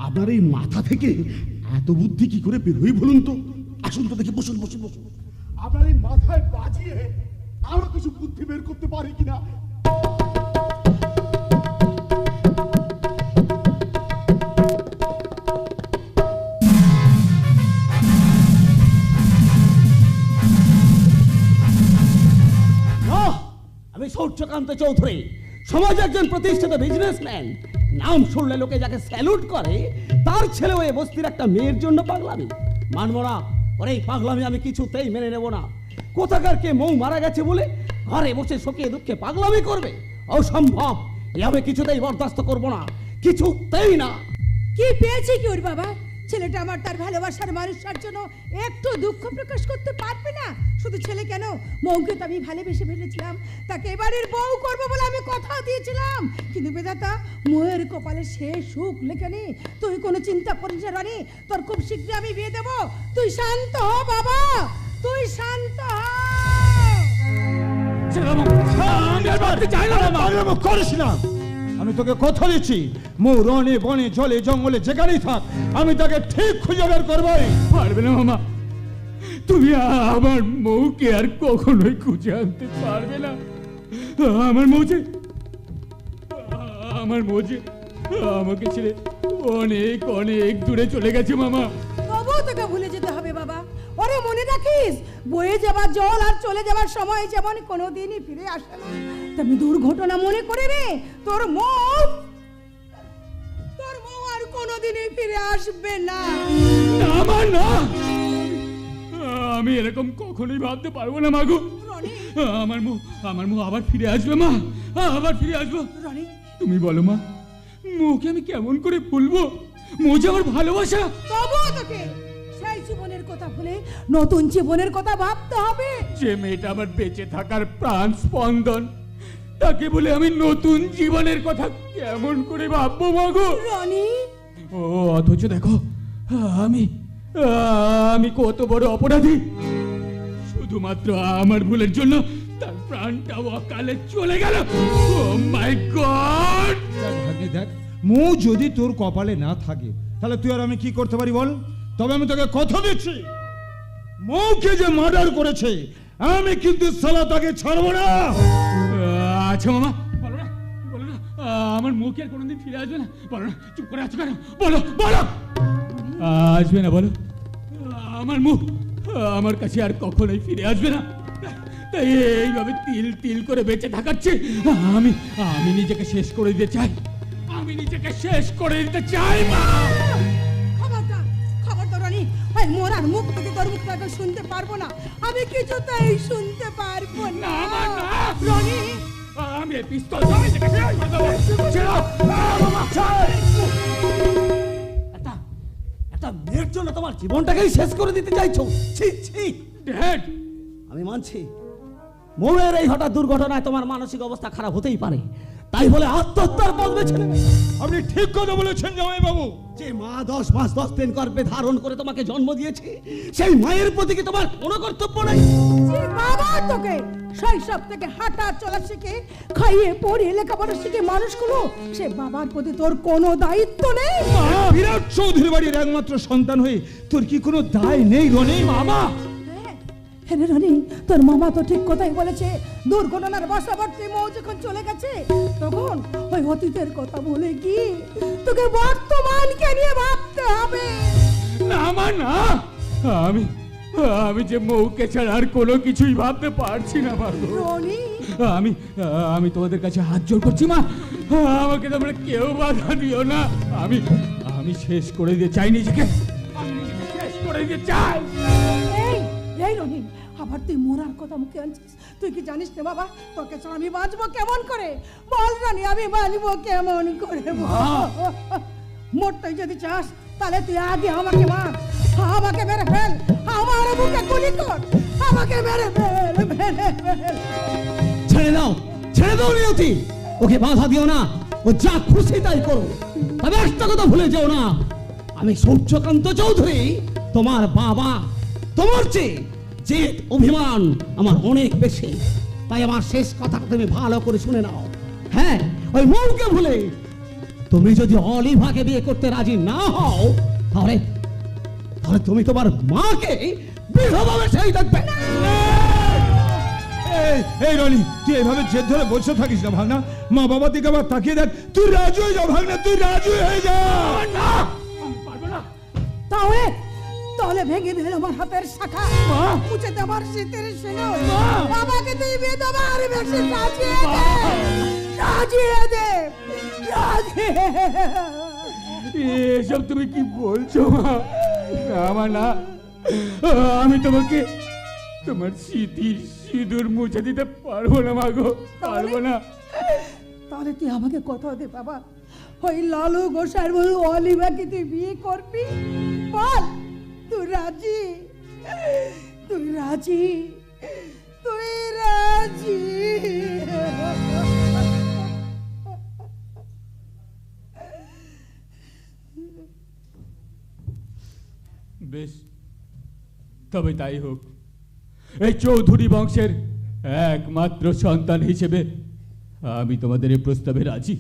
[SPEAKER 5] আপনার এই মাথা থেকে এত বুদ্ধি কি করে বের হই বলুন তো? আসুন তো দেখি, বসুন বসুন বসুন। আপনার এই মাথায় বাজিয়ে আরো কিছু বুদ্ধি বের করতে পারি কিনা।
[SPEAKER 11] আমি সূর্যকান্ত চৌধুরী, সমাজে একজন প্রতিষ্ঠিত বিজনেসম্যান, নাম শুনলে লোকে যাকে স্যালুট করে, তার ছেলে হয়ে বস্তির একটা মেয়ের জন্য পাগলামি। মানব না, ওর এই পাগলামি আমি কিছুতেই মেনে নেব না। কোথাকার কে মৌ মারা গেছে বলে ঘরে বসে শোকে দুঃখে পাগলামি করবে? অসম্ভব, এ আমি কিছুতেই বরদাস্ত করব না, কিছুতেই না।
[SPEAKER 12] কি পেয়েছে কি ওর বাবা? ছেলেটা আমার তার ভালোবাসার মানুষটার জন্য একটু দুঃখ প্রকাশ করতে পারবে না? শুধু ছেলে কেন, মৌকে তো আমি ভালোবেসে ফেলেছিলাম, তাকে এবারের বউ করবো বলে আমি কথা দিয়েছিলাম। কিন্তু বেদাতা, মৌয়ের কপালে সে সুখ লেখে নেই। তুই কোনো চিন্তা করিস না রানী, তোর খুব শীঘ্রই আমি বিয়ে দেবো। তুই শান্ত হ বাবা, তুই শান্ত হ।
[SPEAKER 10] করিস না, আমি তোকে কথা দিচ্ছি, মৌ রনে বনে জলে জঙ্গলে যেখানেই থাক, আমি তাকে ঠিক খুঁজে বের করবোই।
[SPEAKER 8] পারবে না মামা, তুমি আমার মৌকে আর কখনোই খুঁজে আনতে পারবে না। আমার মৌ যে আমাকে ছেড়ে অনেক অনেক দূরে চলে গেছে মামা।
[SPEAKER 12] তবুও তোকে ভুলে যেতে হবে বাবা। ওরে মনে রাখিস, বয়ে যাবার জল আর চলে যাবার সময় যেমন কোনোদিনই ফিরে আসে না, তেমনি দুর্ঘটনা মনে করে রে, তোর মৌ আর কোনোদিনই ফিরে আসবে না।
[SPEAKER 8] আমার না, আমি এরকম কখনোই ভাবতে পারবো না মাগো। আমার মৌ আবার ফিরে আসবে মা, আবার ফিরে আসবো। তুমি বলো মা, মৌকে আমি কেমন করে ভুলবো? মৌ যে আমার ভালোবাসা।
[SPEAKER 12] তবুও তোকে সেই জীবনের কথা ভুলে নতুন জীবনের কথা ভাবতে হবে।
[SPEAKER 8] যে মেয়েটা আমার বেঁচে থাকার প্রাণ স্পন্দন, তাকে বলে আমি নতুন জীবনের কথা কেমন করে ভাববো মাগো?
[SPEAKER 12] রনি,
[SPEAKER 8] ও অথচ দেখো আমি কত বড় অপরাধী। শুধুমাত্র আমার ভুলের জন্য তার প্রাণটা অকালে চলে গেল। ও মাই গড!
[SPEAKER 10] দেখ, মৌ যদি তোর কপালে না থাকে তাহলে তুই আর আমি কি করতে পারি বল? তবে আমি তোকে কথা দিচ্ছি, মৌকে যে মার্ডার করেছে আমি কিন্তু সালা তাকে ছাড়বো না।
[SPEAKER 8] আচ্ছা মামা, বলো না আমার মুখে আর কোনোদিন ফিরে আসবে না? বলো না, চুপ করে আছো কেন? বলো আসবে না? বলো আমার মুখ আমার কাছে আর কখনোই ফিরে আসবে না। তাই এইভাবে তিল তিল করে বেঁচে থাকাচ্ছি। আমি নিজেকে শেষ করে দিতে চাই, মা।
[SPEAKER 12] খবরদার রনি, ওই মোরার মুখ থেকে তোর মুখটাকে শুনতে পারবো না, আমি কিছুতেই শুনতে পারবো না। রনি,
[SPEAKER 8] আমি এই পিস্তল
[SPEAKER 11] একটা মেয়ের জন্য তোমার জীবনটাকেই শেষ করে দিতে চাইছো? আমি মানছি মৌয়ের এই হঠাৎ দুর্ঘটনায় তোমার মানসিক অবস্থা খারাপ হতেই পারে, তাই বলে আত্মহত্যার পথ বেছে নেবে?
[SPEAKER 10] আপনি ঠিক কথা বলেছেন জামাই বাবু।
[SPEAKER 11] যে মা 10 মাস 10 দিন গর্ভে ধারণ করে তোমাকে জন্ম দিয়েছে, সেই মায়ের প্রতি কি তোমার কোনো কর্তব্য নেই?
[SPEAKER 12] যে বাবা তোকে শৈশব থেকে হাঁটা চলা শিখে খাইয়ে পড়িয়ে লেখাপড়া শিখে মানুষ করলো, সে বাবার প্রতি তোর কোনো দায়িত্ব নেই?
[SPEAKER 10] বিরাট চৌধুরী বাড়ির একমাত্র সন্তান হয়ে তোর কি কোনো দায় নেই রনি?
[SPEAKER 8] মামা,
[SPEAKER 12] হ্যাঁ রনি, তোর মামা তো ঠিক কথাই বলেছে। দুর্ঘটনার বশবর্তী মৌ যখন চলে গেছে, তখন ওই অতীতের কথা বলে কি তোকে বর্তমানকে নিয়ে ভাবতে হবে।
[SPEAKER 8] না মা, না, আমি যে মৌকে ছাড়া আর কোনো কিছুই ভাবতে পারছি না।
[SPEAKER 12] রনি,
[SPEAKER 8] আমি তোমাদের কাছে হাত জোড় করছি মা, আমাকে তোমরা কেউ বাধা দিও না। আমি শেষ করে দিতে চাই নিজেকে, শেষ করে দিতে চাই।
[SPEAKER 12] এই রনি, আবার তুই মোরার কথা মুখে আনছিস? তুই কি জানিস না বাবা, তোকে ছাড়া আমি বাঁচবো কেমন করে? বল রানী, আমি বাঁচবো কেমন করে? মরতে যদি চাস তাহলে তুই আগে আমাকে মার, আমাকে মেরে ফেল, আমার বুকে গুলি কর, আমাকে মেরে ফেল।
[SPEAKER 11] ছেড়ে দাও নিয়তি, ওকে বাধা দিও না, ও যা খুশি তাই করো। তবে একটা কথা ভুলে যাও না, আমি সূর্যকান্ত চৌধুরী তোমার বাবা। তোমার চেয়ে যে অভিমান আমার অনেক বেশি, তাই আমার শেষ কথাটা তুমি ভালো করে শুনে নাও। হ্যাঁ, ওই মৌকে ভুলে তুমি যদি অলিভাকে বিয়ে করতে রাজি না হও, তাহলে তুমি তোমার মাকে বিধবা সেই দেখবে।
[SPEAKER 10] এই রনি, তুই এইভাবে জেদ ধরে বসে থাকিস না ভাগনা। মা বাবা দিকে আবার তাকিয়ে দেখ, তুই রাজি হয়ে যা ভাগনা, তুই রাজি হয়ে যা।
[SPEAKER 12] তাহলে ভেঙে দিলে আমার হাতের শাখা, মুছে দেবার শীতের সিঁদুর, বাবাকে তুই বিধবার বেশি সাজিয়ে দে। সাজিয়ে দে, সাজিয়ে।
[SPEAKER 8] এসব তুমি কি বলছো মা? আমার না, আমি তোমাকে তোমার স্মৃতির সিঁদুর মুছে দিতে পারবো না মা গো, পারবো না।
[SPEAKER 12] তাহলে তুই আমাকে কথা দে বাবা, ওই লালু গোসাইয়ের বউ অলিভাকে তুই বিয়ে করবি? বল তুই রাজি? তুই রাজি? তুই রাজি?
[SPEAKER 8] বেশ, তবে তাই হোক। এই চৌধুরী বংশের একমাত্র সন্তান হিসেবে আমি তোমাদের এই প্রস্তাবে রাজি।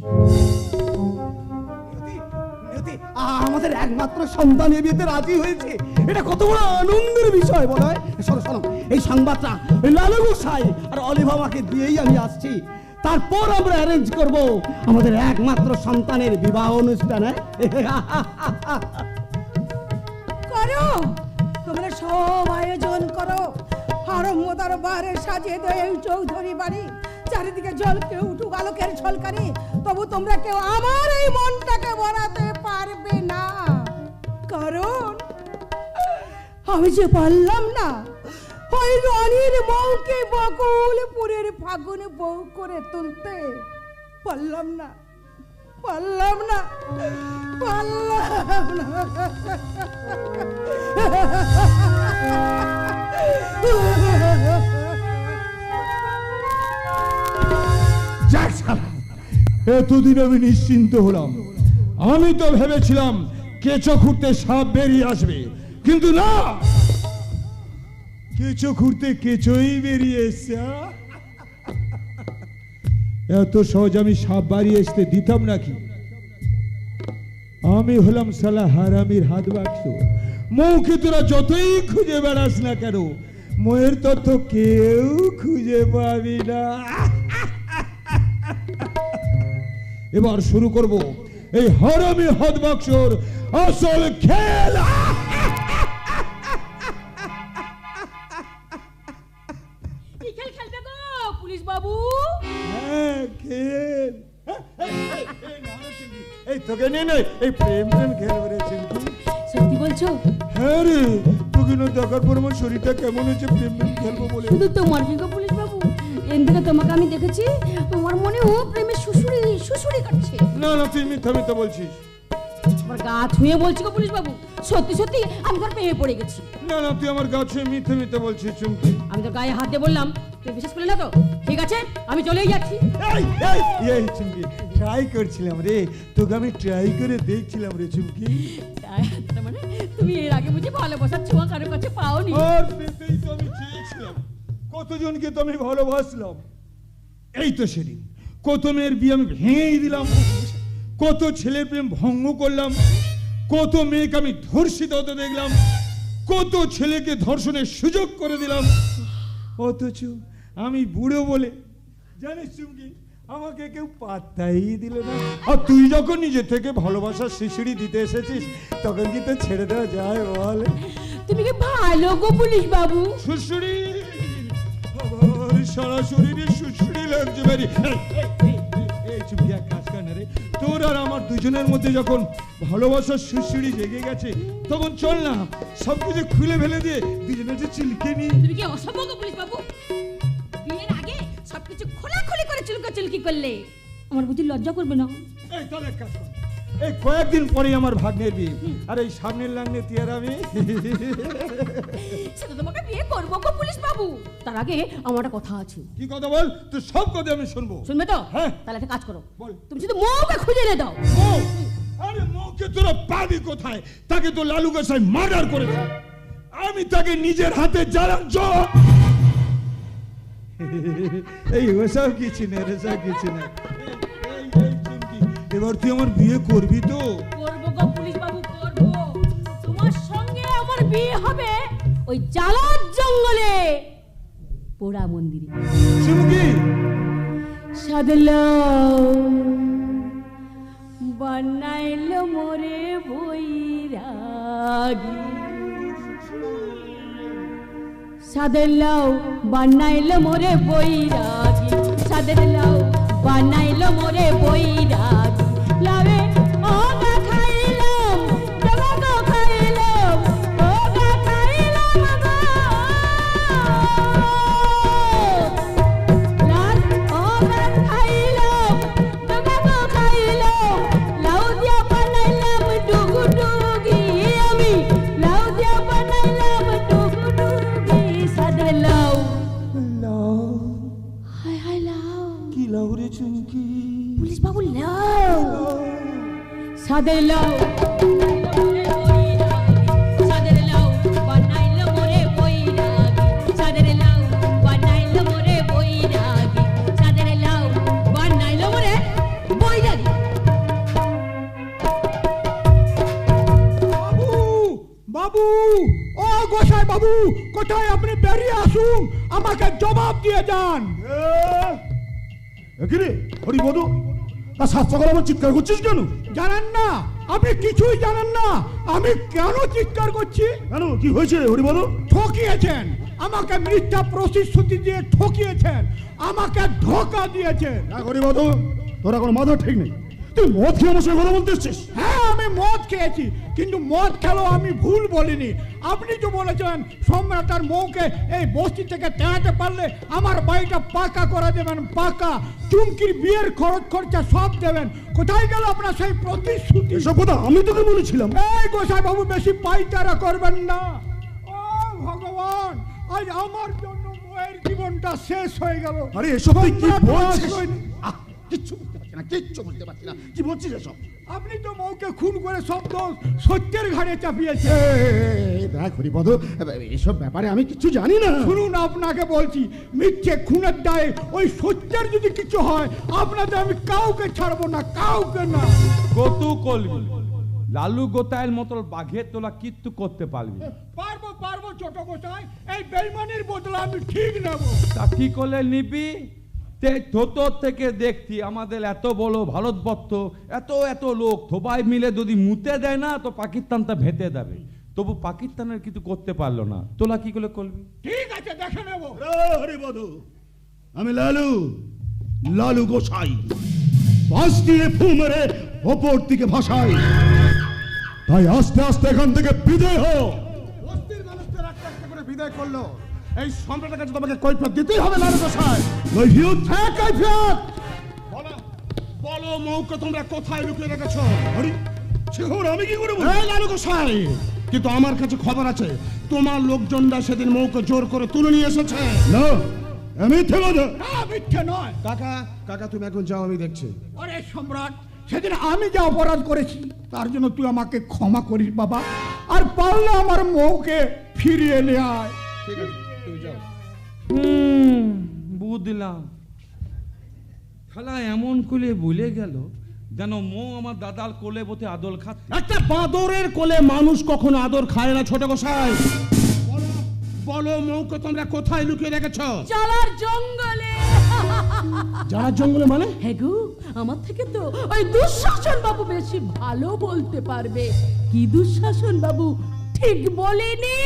[SPEAKER 11] আমাদের একমাত্র সন্তান এ বিয়েতে রাজি হয়েছে, এটা কত বড় আনন্দের বিষয় বলো। শোনো শোনো, এই সংবাদটা ওই লালু গোসাই আর অলিভামাকে দিয়েই আমি আসছি। তারপর আমরা অ্যারেঞ্জ করব আমাদের একমাত্র সন্তানের বিবাহ অনুষ্ঠানে।
[SPEAKER 12] করো, তোমরা সব আয়োজন করো, আরম্ভ দরবারে সাজিয়ে দাও এই চৌধুরী বাড়ি। চারিদিকে জলকে উঠুক আলোকের ঝলকানি, তবু তোমরা কেউ আমার এই মনটাকে ভরাতে পারবে না। কারণ আমি যে পারলাম না ওই রানীর বউকে বকুলপুরের ফাগুন বউ করে তুলতে, পারলাম না, পারলাম না, পারলাম না।
[SPEAKER 10] এতদিন আমি নিশ্চিন্ত হলাম। আমি তো ভেবেছিলাম কেঁচো খুঁড়তে সাপ বেরিয়ে আসবে, কিন্তু না, কেঁচো খুঁড়তে কেঁচোই বেরিয়ে এসছে। এত সহজ আমি সাপ বাড়িয়ে আসতে দিতাম নাকি? আমি হলাম সালা হারামির হাত বাক্স। মৌকে তোরা যতই খুঁজে বেড়াস না কেন, ময়ের তথ্য কেউ খুঁজে পাবি না। এবার শুরু করব এই হারামি হাত বাক্সর আসল খেলা।
[SPEAKER 1] কি খেল খেলবে গো পুলিশ বাবু?
[SPEAKER 10] হ্যাঁ, খেল। এই তোকে নিয়ে নে, এই প্রেম প্রেম খেলবে রে চিঙ্কি।
[SPEAKER 1] সত্যি বলছো?
[SPEAKER 10] হ্যাঁ রে, তোকে না দেখার পর আমার শরীরটা কেমন হচ্ছে প্রেম প্রেম খেলবো বলে।
[SPEAKER 1] শুধু তোমার কি গো পুলিশ বাবু? এদিকে তোমাকে আমি দেখেছি, তোমার মনে ও প্রেমের শুশুড়ি শুশুড়ি কাটছে।
[SPEAKER 10] না না, তুই মিথ্যা মিথ্যা বলছিস।
[SPEAKER 1] আমার গা ছুঁয়ে বলছি গো পুলিশ বাবু, সত্যি সত্যি আমি তোর প্রেমে পড়ে গেছি।
[SPEAKER 10] না না, তুই আমার গা ছুঁয়ে মিথ্যা মিথ্যা বলছিস চুমকি।
[SPEAKER 1] আমি তো গায়ে হাত দিয়ে বললাম, তুই বিশ্বাস করলি না তো? ঠিক আছে, আমি চলেই যাচ্ছি।
[SPEAKER 10] এই চুমকি, ট্রাই করছিলাম রে, তোকে আমি ট্রাই করে দেখছিলাম রে চুমকি।
[SPEAKER 1] তার মানে তুমি এর আগে বুঝি ভালোবাসার ছোঁয়া কারোর কাছে পাওনি?
[SPEAKER 10] আর পেতেই তো আমি চেয়েছিলাম, কতজনকে তো আমি ভালোবাসলাম। এই তো সেদিন কত মেয়ের বিয়ে আমি ভেঙেই দিলাম, কত ছেলের প্রেম ভঙ্গ করলাম, কত মেয়েকে আমি ধর্ষিত হতে দেখলাম, কত ছেলেকে ধর্ষণের সুযোগ করে দিলাম। অথচ আমি বুড়ো বলে, জানিস চুমকি, আমাকে কেউ পাত্তাই দিল না। আর তুই যখন নিজে থেকে ভালোবাসার শিশিড়ি দিতে এসেছিস, তখন কি তো ছেড়ে দেওয়া যায় বল?
[SPEAKER 1] তুমি কি ভালো গো পুলিশ বাবু?
[SPEAKER 10] শিশিড়ি আমার সারা শরীরে শিশিড়ি লাগছে বাড়ি। এই চুমকি, এক কাজ কর না রে, তোর আর আমার দুজনের মধ্যে যখন ভালোবাসার শিশিড়ি জেগে গেছে, তখন চল না সবকিছু খুলে ফেলে দিয়ে দুজনের যে চিলকে নি।
[SPEAKER 1] তুমি কি অসভ্য গো পুলিশ বাবু? বিয়ের আগে সবকিছু খোলাখুলি করে চুলকি করলে আমার বুঝি লজ্জা করবে না?
[SPEAKER 10] এই তাহলে এক কাজ কর, এই কয়েকদিন পরে আমার ভাগ্নের বিয়ে, আর এই সামনের লাগ্নে তুই আর আমি
[SPEAKER 1] সেটা তোমাকে বিয়ে করবো গো পুলিশ বাবু। তার আগে আমার একটা কথা আছে।
[SPEAKER 10] কি কথা বল? তুই সব কথা আমি শুনবো।
[SPEAKER 1] শুনবে তো?
[SPEAKER 10] হ্যাঁ।
[SPEAKER 1] তাহলে একটা কাজ করো,
[SPEAKER 10] বল।
[SPEAKER 1] তুমি শুধু মৌকে খুঁজে এনে দাও।
[SPEAKER 10] মৌ? আরে মৌকে তোরা পাবি কোথায়? তাকে তো লালু গোসাই মার্ডার করেছে। আমি তাকে নিজের হাতে জ্বালাম। এই ওসব কিছু না, ওসব কিছু না। এবার তুই আমার বিয়ে করবি তো?
[SPEAKER 1] করবো গো পুলিশ বাবু, করবো। তোমার সঙ্গে আমার বিয়ে হবে ওই জালার জঙ্গলে, পোড়া মন্দিরে।
[SPEAKER 10] চুমকি,
[SPEAKER 1] সাদলো বানাইলো মোরে বৈরাগী, সাদলো বানাইলো মোরে বৈরাগী, সাদলো বানাইলো মোরে বৈরাগী লাভে ওগা খাইলাম জগা খাইলাম ওগা খাইলাম গো লাল ওগা খাইলাম জগা খাইলাম লাউ দিয়া বানাইলাম ডুগু ডুগি আমি লাউ দিয়া বানাইলাম ডুগু ডুগি সাদের লাউ হায় হায় লাউ
[SPEAKER 5] কি লাউ রে চুমকি
[SPEAKER 1] পুলিশ বাবু লাউ সাদের লাউ সাদের লাউ বানাইলো মোরে বৈরাগী সাদের লাউ বানাইলো মোরে বৈরাগী সাদের লাউ বানাইলো মোরে বৈরাগী
[SPEAKER 3] বাবু বাবু ও গোসাই বাবু কোথায় আপনি বেরিয়ে আসুন আমাকে জবাব দিয়ে যান
[SPEAKER 5] এখানে হরিপদ আর শাস্ত্রকর আমার চিৎকার করছিস কেন?
[SPEAKER 3] জানেন না আপনি কিছুই জানেন না আমি কেন চিৎকার করছি
[SPEAKER 5] কেন কি হয়েছে হরিপদ?
[SPEAKER 3] ঠকিয়েছেন আমাকে মিথ্যা প্রতিশ্রুতি দিয়ে ঠকিয়েছেন আমাকে ধোঁকা দিয়েছেন
[SPEAKER 5] হরিপদ তোর এখন মাথা ঠিক নেই তুই মদ খেয়ে আমার সঙ্গে কথা বলতে এসছিস?
[SPEAKER 3] হ্যাঁ আমি মদ খেয়েছি কিন্তু মদ খেলেও আমি ভুল বলিনি আপনি তো বলেছেন সম্রাট আর মৌকে এই বস্তি থেকে তেড়াতে পারলে আমার বাড়িটা পাকা করে দেবেন পাকা চুমকির বিয়ের খরচ খরচা সব দেবেন কোথায় গেল আপনার সেই প্রতিশ্রুতি?
[SPEAKER 5] এসব কথা আমি তোকে বলেছিলাম।
[SPEAKER 3] এই গোসাই বাবু বেশি পাইচারা করবেন না ও ভগবান আজ আমার জন্য ময়ের জীবনটা শেষ হয়ে গেল।
[SPEAKER 5] আরে এসব তুই কি বলছিস?
[SPEAKER 6] কিচ্ছু বুঝতে পারছি না কিচ্ছু বুঝতে পারছি না কি বলছিস এসব?
[SPEAKER 3] আপনি তো মৌকে খুন করে সব দোষ সত্যের ঘাড়ে চাপিয়েছে।
[SPEAKER 6] দেখ হরিপদ এসব ব্যাপারে আমি কিছু জানি না।
[SPEAKER 3] শুনুন আপনাকে বলছি মিথ্যে খুনের দায়ে ওই সত্যের যদি কিছু হয় আপনাদের আমি কাউকে ছাড়বো না কাউকে না।
[SPEAKER 4] কতু করবি লালু গোতায়ের মতো বাঘের তোলা কিচ্ছু করতে পারবি?
[SPEAKER 3] পারবো পারবো ছোট গোসাই এই বেইমানির বদলা আমি ঠিক নেব।
[SPEAKER 4] তা কি করলে নিবি? ছোট থেকে দেখছি আমাদের এত বড় ভারতবর্ষ এত এত লোক সবাই মিলে যদি মুতে দেয় না তো পাকিস্তানটা ভেতে দেবে তবু পাকিস্তানের কিছু করতে পারলো না তোলা কি করে করবি?
[SPEAKER 3] ঠিক আছে দেখে নেব।
[SPEAKER 5] হরিপদ আমি লালু লালু গোসাই পাশ দিয়ে ফু মেরে ওপর দিকে ভাসাই তাই আস্তে আস্তে এখান থেকে বিদায় হো।
[SPEAKER 6] বস্তির মানুষদের একটা একটা করে বিদায় করলো এই সম্রাটের কাছে তোমাকে কৈফিয়ত দিতেই হবে লালু গোসাই।
[SPEAKER 5] কৈফিয়ত?
[SPEAKER 6] হ্যাঁ কৈফিয়ত। বলো বলো মৌকে তোমরা কোথায় লুকিয়ে রেখেছো?
[SPEAKER 5] আরে সে খবর আমি কি করে বলবো?
[SPEAKER 6] এই লালু গোসাই কিন্তু আমার কাছে খবর আছে তোমার লোকজনরা সেদিন মৌকে জোর করে তুলে নিয়ে এসেছে।
[SPEAKER 5] না আমি থেকে
[SPEAKER 3] না মিথ্যে নয়।
[SPEAKER 6] কাকা কাকা তুমি এখন যাও আমি দেখছি।
[SPEAKER 3] আরে সম্রাট সেদিন আমি যা অপরাধ করেছি তার জন্য তুই আমাকে ক্ষমা করিস বাবা আর পারলে আমার মৌকে ফিরিয়ে নিয়ে আয়।
[SPEAKER 6] ঠিক আছে তুমি যাও।
[SPEAKER 4] বুঝলাম খেলা এমন করে ভুলে গেল যেন মৌ আমার দাদার কোলে বসে আদল খাচ্ছে।
[SPEAKER 6] একটা বাদরের কোলে মানুষ কখনো আদর খায় না ছোট গোসাই। বলো মৌকে তোমরা কোথায় লুকিয়ে রেখেছো?
[SPEAKER 1] চালার জঙ্গলে।
[SPEAKER 6] যারা জঙ্গলে মানে?
[SPEAKER 1] হ্যাঁ গো আমার থেকে তো ওই দুঃশাসন বাবু বেশি ভালো বলতে পারবে। কি দুঃশাসন বাবু ঠিক বলেনি?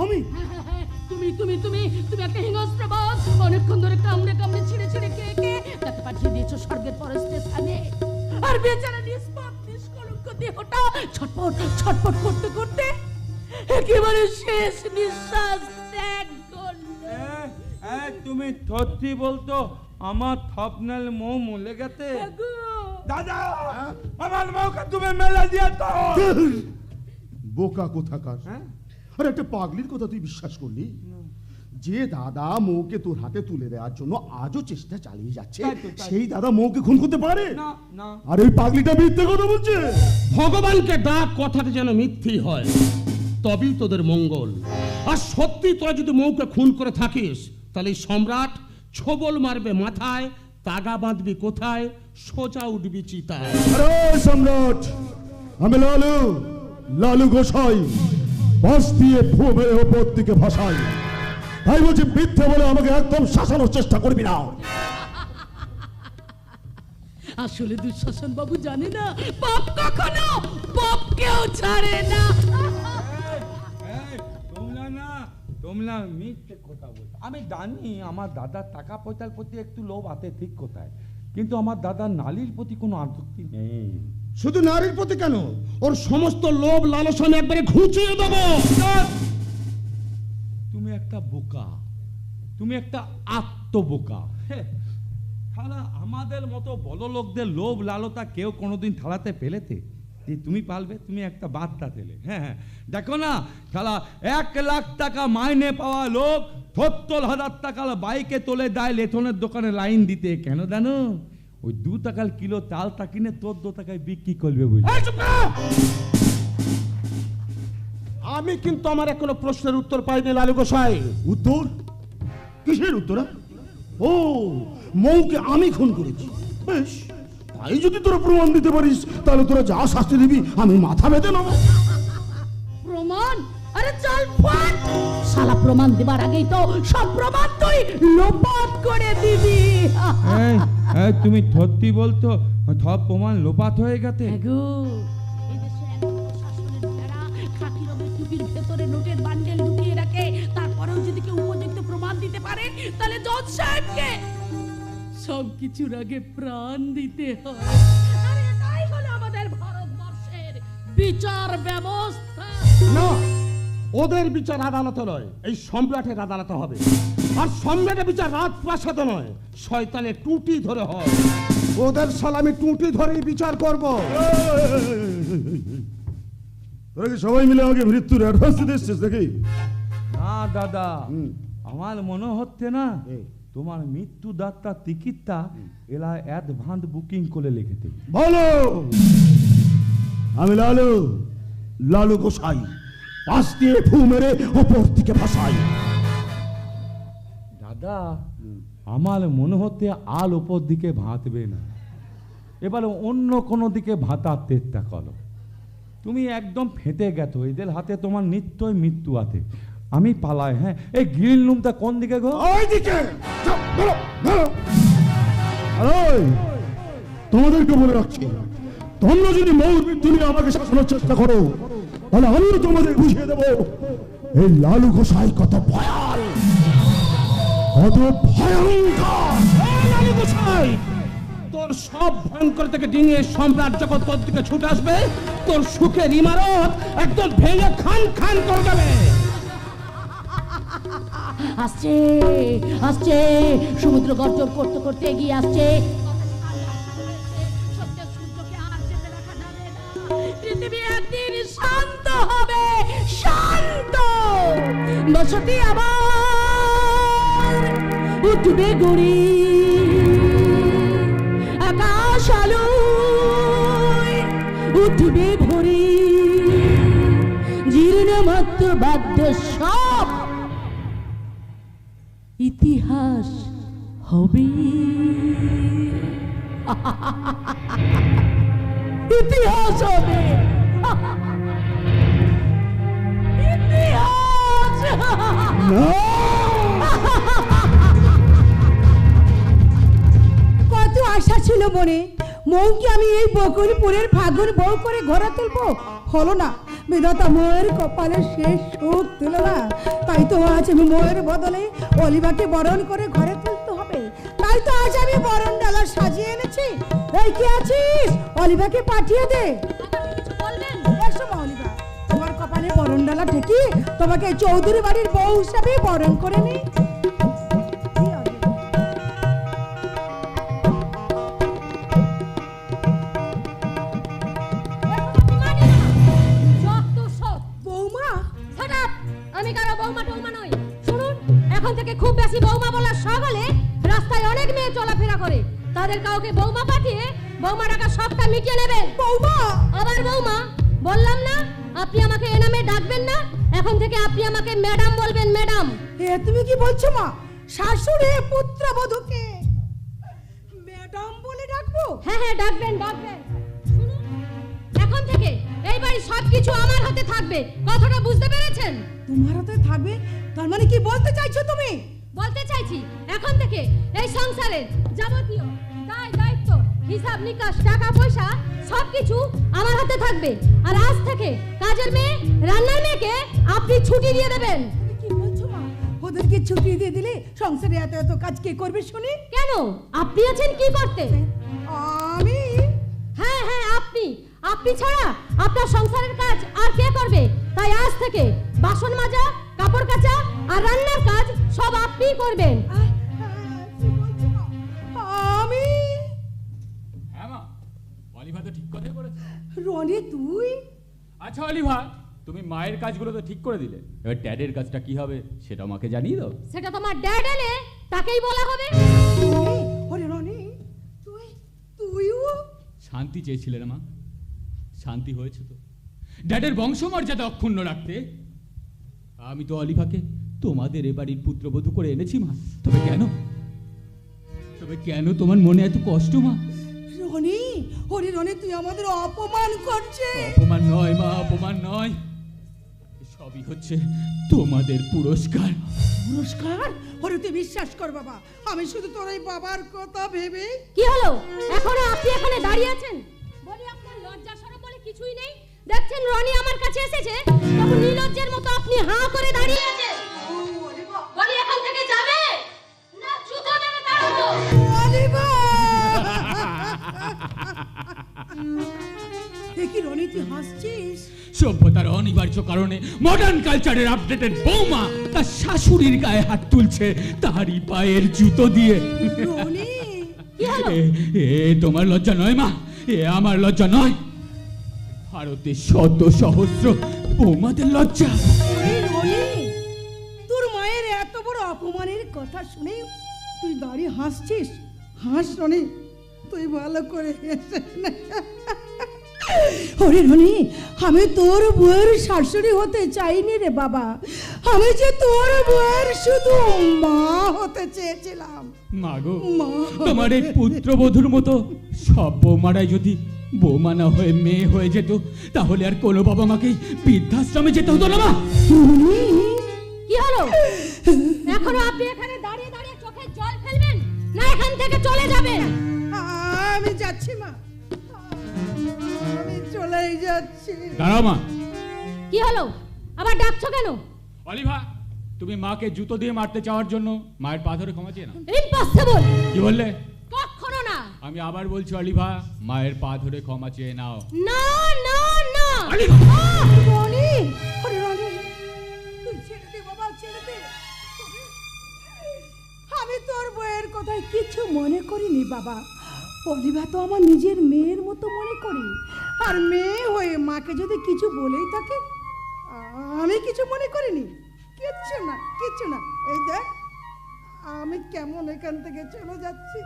[SPEAKER 5] আমি
[SPEAKER 1] তুমি তুমি তুমি তুমি একটা হিংস্র বাঘ অনেকক্ষণ ধরে কামড়ে কামড়ে ছিঁড়ে ছিঁড়ে খেয়ে তাকে পাঠিয়ে দিয়েছো স্বর্গের পর স্টেশনে আর বেচারা নিষ্পাপ নিষ্কলঙ্ক দেহটা ছটপট ছটপট করতে করতে একেবারে শেষ নিঃশ্বাস ত্যাগ করলো।
[SPEAKER 4] তুমি সত্যি বলতো আমার থপনাল মৌ মলে গেছে? দাদা আমার মৌকে তুমি মেলে দিয়েছো।
[SPEAKER 5] বোকা কোথাকার। আরে একটা পাগলির কথা তুই বিশ্বাস করলি? যে দাদা মৌকে তোর হাতে তুলে দেওয়ার জন্য আজও চেষ্টা চালিয়ে যাচ্ছে সেই দাদা মৌকে খুন করতে পারে? আর ওই পাগলিটা মিথ্যে কথা বলছে।
[SPEAKER 6] ভগবানকে ডাক কথাটা যেন মিথ্যে হয় তবেই তোদের মঙ্গল। আর সত্যি তোরা যদি মৌকে খুন করে থাকিস তাহলে সম্রাট ছবল মারবে মাথায় তাগা বাঁধবি কোথায় সোজা উঠবি চিতায়।
[SPEAKER 5] আরে সম্রাট আমি লালু লালু গোসাই বাস দিয়ে ফু মেরে ওপর দিকে ভাসাই তাই বলছি মিথ্যে বলে আমাকে একদম শাসানোর চেষ্টা করবি না।
[SPEAKER 1] আসলে দুঃশাসন বাবু জানে না পাপ কখনো পাপকেও ছাড়ে না।
[SPEAKER 4] তোমরা না তোমরা মিথ্যে কথা বলছো। আমি জানি আমার দাদার টাকা পয়সার প্রতি একটু লোভ আছে, ঠিক কোথায়, কিন্তু আমার দাদার নারীর প্রতি কোনো আসক্তি নেই।
[SPEAKER 10] শুধু নারীর প্রতি কেন, ওর সমস্ত লোভ লালসা আমি একবারে ঘুচিয়ে দেবো।
[SPEAKER 4] তুমি একটা বোকা, তুমি একটা আত্মবোকা। শালা আমাদের মতো বড় লোকদের লোভ লালতা কেউ কোনোদিন ঠালাতে পেলেতে যে তুমি পালবে? তুমি একটা বার্তা দিলে। হ্যাঁ, দেখো না শালা 1 লাখ টাকা মাইনে পাওয়া লোক 70,000 টাকার বাইকে তোলে দেয় লেথনের দোকানে লাইন দিতে। কেন জানো? ওই 2 টাকার কিলো চালটা কিনে 14 টাকায় বিক্রি করবে বুঝলি।
[SPEAKER 6] আমি কিন্তু আমার এখনো প্রশ্নের উত্তর পাইনি লালু গোসাই।
[SPEAKER 5] উত্তর? কিসের উত্তর? ও, মৌকে আমি খুন করেছি। বেশ, তাই যদি তোরা প্রমাণ দিতে পারিস তাহলে তোরা যা শাস্তি দিবি আমি মাথা বেঁধে নেব।
[SPEAKER 1] প্রমাণ? আরে চল ফাট! শালা প্রমাণ দেবার আগেই তো সব প্রমাণ তুই লোপাট করে দিবি।
[SPEAKER 4] তুমি সত্যি বলতো সব প্রমাণ লোপাট হয়ে গেছে?
[SPEAKER 1] ভেতরে নোটের বান্ডেল ঢুকিয়ে রাখে, তারপরেও যদি কেউ উপযুক্ত প্রমাণ দিতে পারে তাহলে জজ সাহেবকে সবকিছুর আগে প্রাণ দিতে হয়। আরে এটাই হলো আমাদের ভারতবর্ষের বিচার ব্যবস্থা।
[SPEAKER 6] না, ওদের বিচার আদালতে নয়, এই সম্রাটের আদালতে হবে। আর সম্রাটের বিচার রাজপ্রাসাদে নয়, শয়তানের টুটি ধরে হয়। ওদের সালামি টুটি ধরেই বিচার করব।
[SPEAKER 5] তোরা কি সবাই মিলে আমাকে মৃত্যুর অ্যাডভান্স দিতে এসছিস নাকি?
[SPEAKER 4] না দাদা, আমার মনে হচ্ছে না তোমার মৃত্যু দাত্তার টিকিটটা এলা অ্যাডভান্স বুকিং করে লিখেছে।
[SPEAKER 5] বলো, আমি লালু গোসাই, পাশ দিয়ে ফু মেরে ওপর থেকে ভাসাই।
[SPEAKER 4] দাদা, আমার মনে হচ্ছে আল ওপর দিকে ভাঁতবে না, এবার অন্য কোনো দিকে ভাতার চেষ্টা করো। তুমি একদম ফেটে গেছো, এদের হাতে তোমার নিশ্চয় মৃত্যু আছে। আমি পালাই। হ্যাঁ, এই গ্রিল রুমটা কোন দিকে গো?
[SPEAKER 5] ওইদিকে। তোমাদেরকে বলে রাখছি, তোমরা যদি মৌর মৃত্যু নিয়ে আমাকে শাসানোর চেষ্টা করো তাহলে আমিও তোমাদের বুঝিয়ে দেবো এই লালু গোসাই কত ভয়াল, কত ভয়ঙ্কর।
[SPEAKER 6] লালু গোসাই, তোর সব ভয়ঙ্কর থেকে ডিঙিয়ে সম্রাট যখন তোর দিকে ছুটে আসবে, তোর সুখের ইমারত একদম ভেঙে খান খান করে দেবে।
[SPEAKER 1] আসছে আসছে, সমুদ্র গর্জন করতে করতে এগিয়ে আসছে। পৃথিবী একদিন শান্ত হবে, শান্ত। বসতি আবার উঠবে গড়ি, আকাশ আলোয় উঠবে ভরি, জীর্ণ মাত্র বাদ্য সব ইতিহাস হবে। ইতিহাস হবে, ইতিহাস।
[SPEAKER 12] কত আশা ছিল মনে, মৌকে আমি এই বকুলপুরের ফাগুন বউ করে ঘরে তুলবো, হলো না। বিধাতা মোয়ের কপালে শেষ সুখ দিল না, তাই তো আজ আমি মোয়ের বদলে অলিভাকে বরণ করে ঘরে তুলতে হবে। তাই তো আজ আমি বরণ ডালা সাজিয়ে এনেছি। এই কি আছিস? অলিভাকে পাঠিয়ে দে। এসো মা অলিভা, তোমার কপালে বরণ ডালা ঠেকি তোমাকে চৌধুরী বাড়ির বউ হিসাবে বরণ করে নি।
[SPEAKER 9] আমি কারো বৌমা টৌমা নই। শুনুন, এখন থেকে খুব বেশি বৌমা বলার শখ হলে রাস্তায় অনেক মেয়ে চলাফেরা করে, তাদের কাউকে বৌমা পাঠিয়ে বৌমা টাকা শখটা মিটিয়ে নেবেন।
[SPEAKER 12] বৌমা?
[SPEAKER 9] আবার বৌমা? বললাম না আপনি আমাকে এ নামে ডাকবেন না, এখন থেকে আপনি আমাকে ম্যাডাম বলবেন, ম্যাডাম।
[SPEAKER 12] এ তুমি কি বলছো মা? শাশুড়ি পুত্রবধূকে ম্যাডাম বলে ডাকবো?
[SPEAKER 9] হ্যাঁ হ্যাঁ, ডাকবেন ডাকবেন। শুনুন, এখন থেকে এই বাড়ি সবকিছু আমার হাতে থাকবে, কথাটা বুঝতে পেরেছেন?
[SPEAKER 12] তোমার হাতে থাকবে? তার মানে কি বলতে চাইছো তুমি?
[SPEAKER 9] বলতে চাইছি, এখন থেকে এই সংসারের যাবতীয় দায় দায়িত্ব, হিসাব নিকাশ, টাকা পয়সা সবকিছু আমার হাতে থাকবে। আর আজ থেকে কাজের মেয়ে, রান্নার মেয়েকে আপনি ছুটি দিয়ে দেবেন।
[SPEAKER 12] কি বলছো মা? স্বামীকে ছুটি দিয়ে দিলে সংসারে এত এত কাজ কে করবে শুনি?
[SPEAKER 9] কেন, আপনি আছেন কি করতে?
[SPEAKER 12] আমি?
[SPEAKER 9] হ্যাঁ হ্যাঁ, আপনি। আপনি ছাড়া আপনার সংসারের কাজ আর কে করবে? তাই আজ থেকে বাসন মাজা, কাপড় কাচা আর রান্নার কাজ সব আপনিই করবেন।
[SPEAKER 12] আমি?
[SPEAKER 8] হ্যাঁ মা, অলিভা তো ঠিক কথাই বলেছে।
[SPEAKER 12] রনি তুই?
[SPEAKER 8] আচ্ছা অলিভা, তুমি মায়ের কাজগুলো তো ঠিক করে দিলে, এবার ড্যাডের কাজটা কি হবে সেটা আমাকে জানিয়ে দাও।
[SPEAKER 9] সেটা তোমার ড্যাড এলে তাকেই বলা হবে।
[SPEAKER 12] ওরে রনি, তুইও?
[SPEAKER 8] শান্তি চেয়েছিলে না মা, শান্তি হয়েছে তো। ড্যাডের বংশমর্যাদা অক্ষুণ্ণ রাখতে আমি তো অলিভাকে তোমাদের এ বাড়ির পুত্রবধূ করে এনেছি মা। তবে কেন তোমার মনে এত কষ্ট মা?
[SPEAKER 12] রনি, ওরে রনি, তুই আমাদের অপমান করছিস।
[SPEAKER 8] অপমান নয় মা, অপমান নয়, সবই হচ্ছে তোমাদের পুরস্কার।
[SPEAKER 12] পুরস্কার? ওরে তুই বিশ্বাস কর বাবা, আমি শুধু তোর এই বাবার কথা ভেবে।
[SPEAKER 9] কি হলো, এখনো আপনি এখানে দাঁড়িয়ে আছেন? বলি আপনার লজ্জা শরম বলে কিছুই নেই? দেখছেন রনি আমার কাছে এসেছে, তখন নির্লজ্জের মতো আপনি হাঁ করে দাঁড়িয়ে আছেন। বলি এখান থেকে যাবে না জুতো মেরে তাড়াবো?
[SPEAKER 12] অলিভা! দেখি রনি, তুই হাসছিস?
[SPEAKER 8] সভ্যতার অনিবার্য কারণে মডার্ন কালচারের আপডেটেড বৌমা তার শাশুড়ির গায়ে হাত তুলছে তারই পায়ের জুতো দিয়ে।
[SPEAKER 12] রনি,
[SPEAKER 8] এ তোমার লজ্জা নয় মা, এ আমার লজ্জা নয়, ভারতে শত সহস্র বৌমাদের লজ্জা।
[SPEAKER 12] রনি, তোর মায়ের এত বড় অপমানের কথা শুনে তুই দাঁড়িয়ে হাসছিস? হাস রনি, তুই ভালো করে হেসে নে। ওরে রনি, আমি তোর বউয়ের শাশুড়ি হতে চাইনি রে বাবা, আমি যে তোর বউয়ের শুধু মা হতে চেয়েছিলাম।
[SPEAKER 8] মা গো, তোমার এই পুত্রবধূর মতো সব বৌমারাই যদি বৌমা না হয়ে মেয়ে হয়ে যেত, তাহলে আর কোনো বাবা মাকেই বৃদ্ধাশ্রমে যেতে হতো না মা।
[SPEAKER 9] কি হলো, এখনো আপনি এখানে দাঁড়িয়ে দাঁড়িয়ে চোখে জল ফেলবেন না এখান থেকে চলে যাবেন?
[SPEAKER 12] আমি যাচ্ছি মা, আমি চলেই যাচ্ছি।
[SPEAKER 8] দাঁড়াও মা।
[SPEAKER 9] কি হলো, আবার ডাকছো কেন?
[SPEAKER 8] অলিভা, তুমি মাকে জুতো দিয়ে মারতে চাওয়ার জন্য মায়ের পা ধরে ক্ষমা চেয়ে নাও।
[SPEAKER 9] ইম্পসিবল।
[SPEAKER 8] কি বললে?
[SPEAKER 9] কখনো না।
[SPEAKER 8] আমি আবার বলছি অলিভা, মায়ের পা ধরে ক্ষমা চেয়ে নাও।
[SPEAKER 9] না না না।
[SPEAKER 12] রনি, ওরে রনি, তুই ছেড়ে দে বাবা, ছেড়ে দে। আমি তোর বউয়ের কথায় কিছু মনে করিনি বাবা, অলিভা তো আমার নিজের মেয়ের মতো মনে করি, আর মেয়ে হয়ে মাকে যদি কিছু বলেই থাকে আমি কিছু মনে করিনি। কিচ্ছু না, এই দেখ আমি কেমন এখান থেকে চলে যাচ্ছি।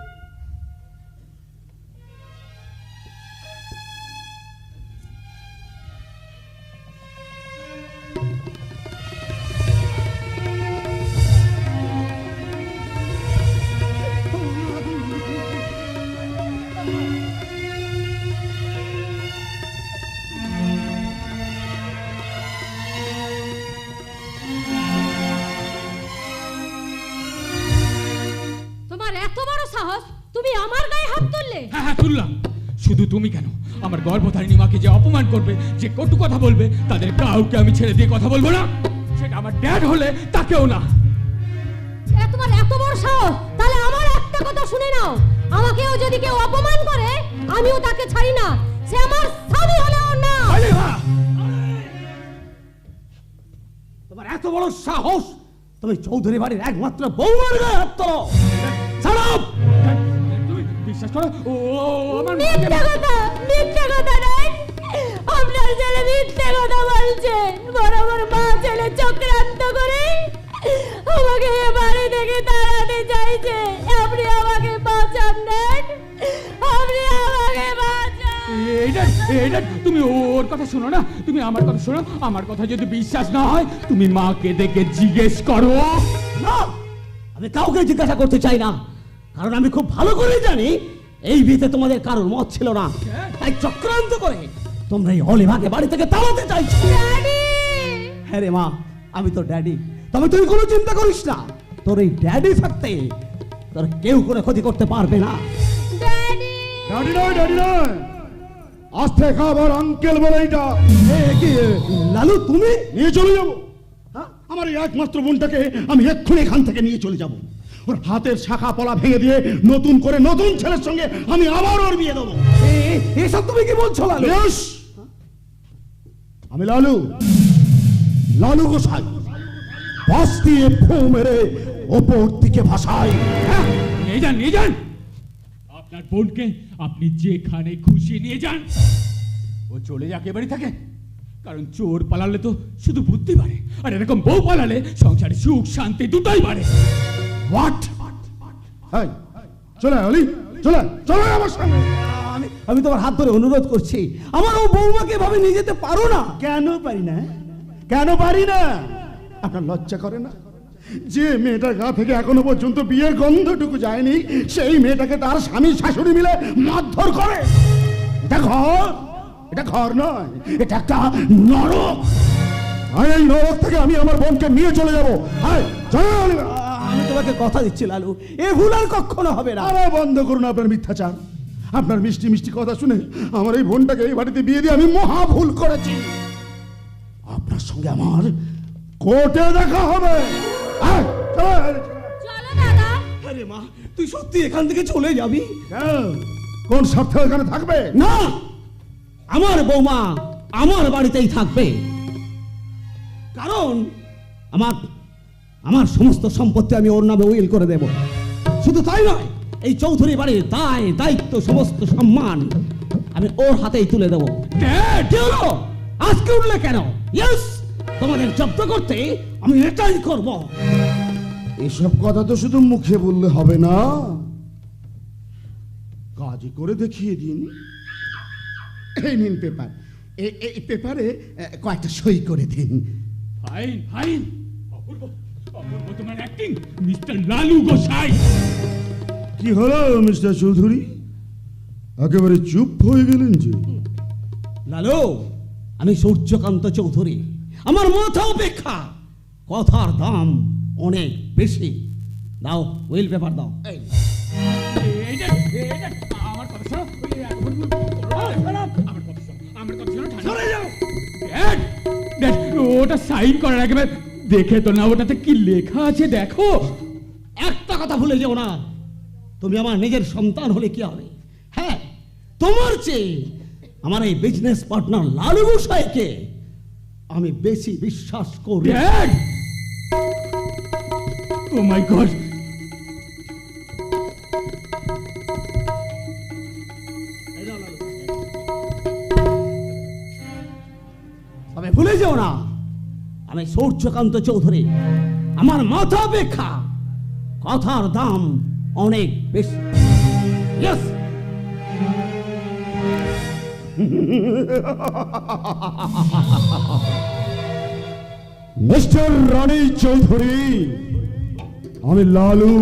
[SPEAKER 9] তুমি আমার গায়ে হাত তুললে?
[SPEAKER 8] হ্যাঁ তুললাম। শুধু তুমি কেন, আমার গর্ভধারিণী মাকে যে অপমান করবে, যে কটু কথা বলবে, তাদের কাউকে আমি ছেড়ে দিয়ে কথা বলবো না। সেটা আমার ড্যাড হলে তাকেও না।
[SPEAKER 9] তোমার এত বড় সাহস, তাহলে আমার একটা কথা শুনে নাও, আমাকেও যদি কেউ অপমান করে আমিও তাকে ছাড়ি না, সে আমার স্বামী হলেও না।
[SPEAKER 11] তোমার এত বড় সাহস, তুমি চৌধুরী বাড়ির একমাত্র বৌমার গায়ে হাত তোলো?
[SPEAKER 8] তুমি বিশ্বাস করো, ও আমার
[SPEAKER 9] মিথ্যা কথা নাই। আপনার ছেলে মিথ্যা কথা বলছে, বরাবর মা ছেলে চক্রান্ত করে আমাকে এ বাড়ি থেকে তাড়াতে চাইছে। আপনি আমাকে বাঁচান ড্যাড, আপনি আমাকে বাঁচান।
[SPEAKER 8] এইটা তুমি ওর কথা শোনো না, তুমি আমার কথা শোনো। আমার কথা যদি বিশ্বাস না হয় তুমি মাকে দেখে জিজ্ঞেস করো।
[SPEAKER 11] না, আমি কাউকে জিজ্ঞাসা করতে চাই না, কারণ আমি খুব ভালো করে জানি এই বিয়েতে তোমাদের কারোর মত ছিল না। তাই চক্রান্ত করে তোমরা এই অলিভাকে বাড়ি থেকে তাড়াতে চাইছো। হ্যাঁ রে মা, আমি তো ড্যাডি, তবে তুই কোনো চিন্তা করিস না, তোর এই ড্যাডি থাকতে তোর কেউ কোনো ক্ষতি করতে পারবে না।
[SPEAKER 5] ড্যাডি নয়, আজ থেকে আবার আঙ্কেল বলে। এটা
[SPEAKER 11] লালু, তুমি
[SPEAKER 5] নিয়ে চলে যাবো। আমার এই একমাত্র বোনটাকে আমি এক্ষুনি এখান থেকে নিয়ে চলে যাব। ওর হাতের শাখা পলা ভেঙে দিয়ে নতুন করে নতুন ছেলের সঙ্গে আমি আবার ওর বিয়ে দেবো।
[SPEAKER 11] এসব তুমি কি বলছো লালু?
[SPEAKER 5] আমি লালু, লালু গোসাই, বাস দিয়ে ফু মেরে ওপর দিকে ভাসাই।
[SPEAKER 8] নিয়ে যান, নিয়ে যান আপনার বোনকে, আপনি যেখানে খুশি নিয়ে যান। ও চলে যাক এ বাড়ি থাকে, কারণ চোর পালালে তো শুধু বুদ্ধি বাড়ে, আর এরকম বউ পালালে সংসারে সুখ শান্তি দুটোই বাড়ে।
[SPEAKER 5] হোয়াট? চলে অলি, চলে চলে আমার সঙ্গে।
[SPEAKER 11] আমি তোমার হাত ধরে অনুরোধ করছি, আমার ও বৌমাকে এভাবে নিয়ে যেতে পারো না।
[SPEAKER 5] কেন পারি না? কেন পারি না? আপনার লজ্জা করে না? যে মেয়েটার গা থেকে এখনো পর্যন্ত বিয়ের গন্ধটুকু যায়নি, সেই মেয়েটাকে তার স্বামী শাশুড়ি মিলে মারধর করে। এটা ঘর, এটা ঘর নয়, এটা একটা নরক। আর এই নরক থেকে আমি আমার বোনকে নিয়ে চলে যাবো।
[SPEAKER 11] আমি তোমাকে কথা দিচ্ছি লালু, এ ভুল আর কখনো হবে না।
[SPEAKER 5] আরে বন্ধ করুন আপনার মিথ্যাচার। আপনার মিষ্টি মিষ্টি কথা শুনে আমার এই বোনটাকে এই বাড়িতে বিয়ে দিয়ে আমি মহা ভুল করেছি। আপনার সঙ্গে আমার কোর্টে দেখা হবে।
[SPEAKER 9] চলো দাদা।
[SPEAKER 11] আরে মা, তুই সত্যি এখান থেকে চলে যাবি?
[SPEAKER 5] কোন স্বার্থে এখানে থাকবে?
[SPEAKER 11] না, আমার বৌমা আমার বাড়িতেই থাকবে, কারণ আমার সমস্ত সম্পত্তি আমি ওর নামে উইল করে দেব। শুধু তাই নয়, এই চৌধুরী বাড়ির দায় দায়িত্ব সমস্ত সম্মান আমি ওর হাতেই তুলে দেবো। আজকে উঠলে কেন? ইয়েস, তোমাদের জব্দ করতে আমি এটাই করব।
[SPEAKER 5] এসব কথা তো শুধু মুখে বললে হবে না, কাজই করে দেখিয়ে দিন। এই নিন পেপার, এই পেপারে কয়েকটা সই করে দিন।
[SPEAKER 8] ফাইন, ফাইন, অপূর্ব, অপূর্ব তোমার অ্যাক্টিং মিস্টার লালু গোসাই।
[SPEAKER 5] কি হলো মিস্টার চৌধুরী, একেবারে চুপ হয়ে গেলেন যে?
[SPEAKER 11] লালু, আমি সূর্যকান্ত চৌধুরী, আমার মাথা অপেক্ষা কথার দাম অনেক বেশি। দাও উইল পেপার দাও।
[SPEAKER 8] আমার কথা শোনো, আমার কথা শোনো, সরে যাও। ওটা সাইন করার আগে দেখে তো না ওটাতে কি লেখা আছে দেখো।
[SPEAKER 11] একটা কথা ভুলে যেও না, তুমি আমার নিজের সন্তান হলে কি হবে? হ্যাঁ, তোমার চেয়ে আমার এই বিজনেস পার্টনার লালু গোসাইকে আমি বেশি বিশ্বাস করি।
[SPEAKER 8] ও মাই গড,
[SPEAKER 11] তবে ভুলে যেও না, আমি সূর্যকান্ত চৌধুরী, আমার মাথা অপেক্ষা কথার দাম অনেক বেশি। ইয়েস।
[SPEAKER 5] মিস্টার রানী চৌধুরী, আমি লালু,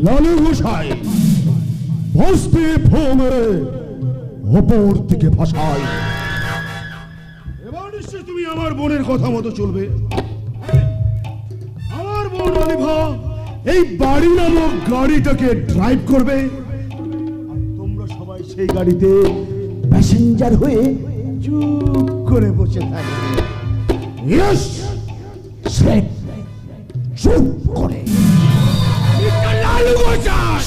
[SPEAKER 5] লালু গোসাই, বস্তি ফু মেরে ওপর দিকে ভাসাই। এবার নিশ্চয় তুমি আমার বোনের কথা মতো চলবে। আমার বোন অলিভা এই বাড়ি নামক গাড়িটাকে ড্রাইভ করবে, আর তোমরা সবাই সেই গাড়িতে প্যাসেঞ্জার হয়ে চুপ করে বসে থাকবে। ইয়েস, চুপ করে।
[SPEAKER 8] লালু গোসাই।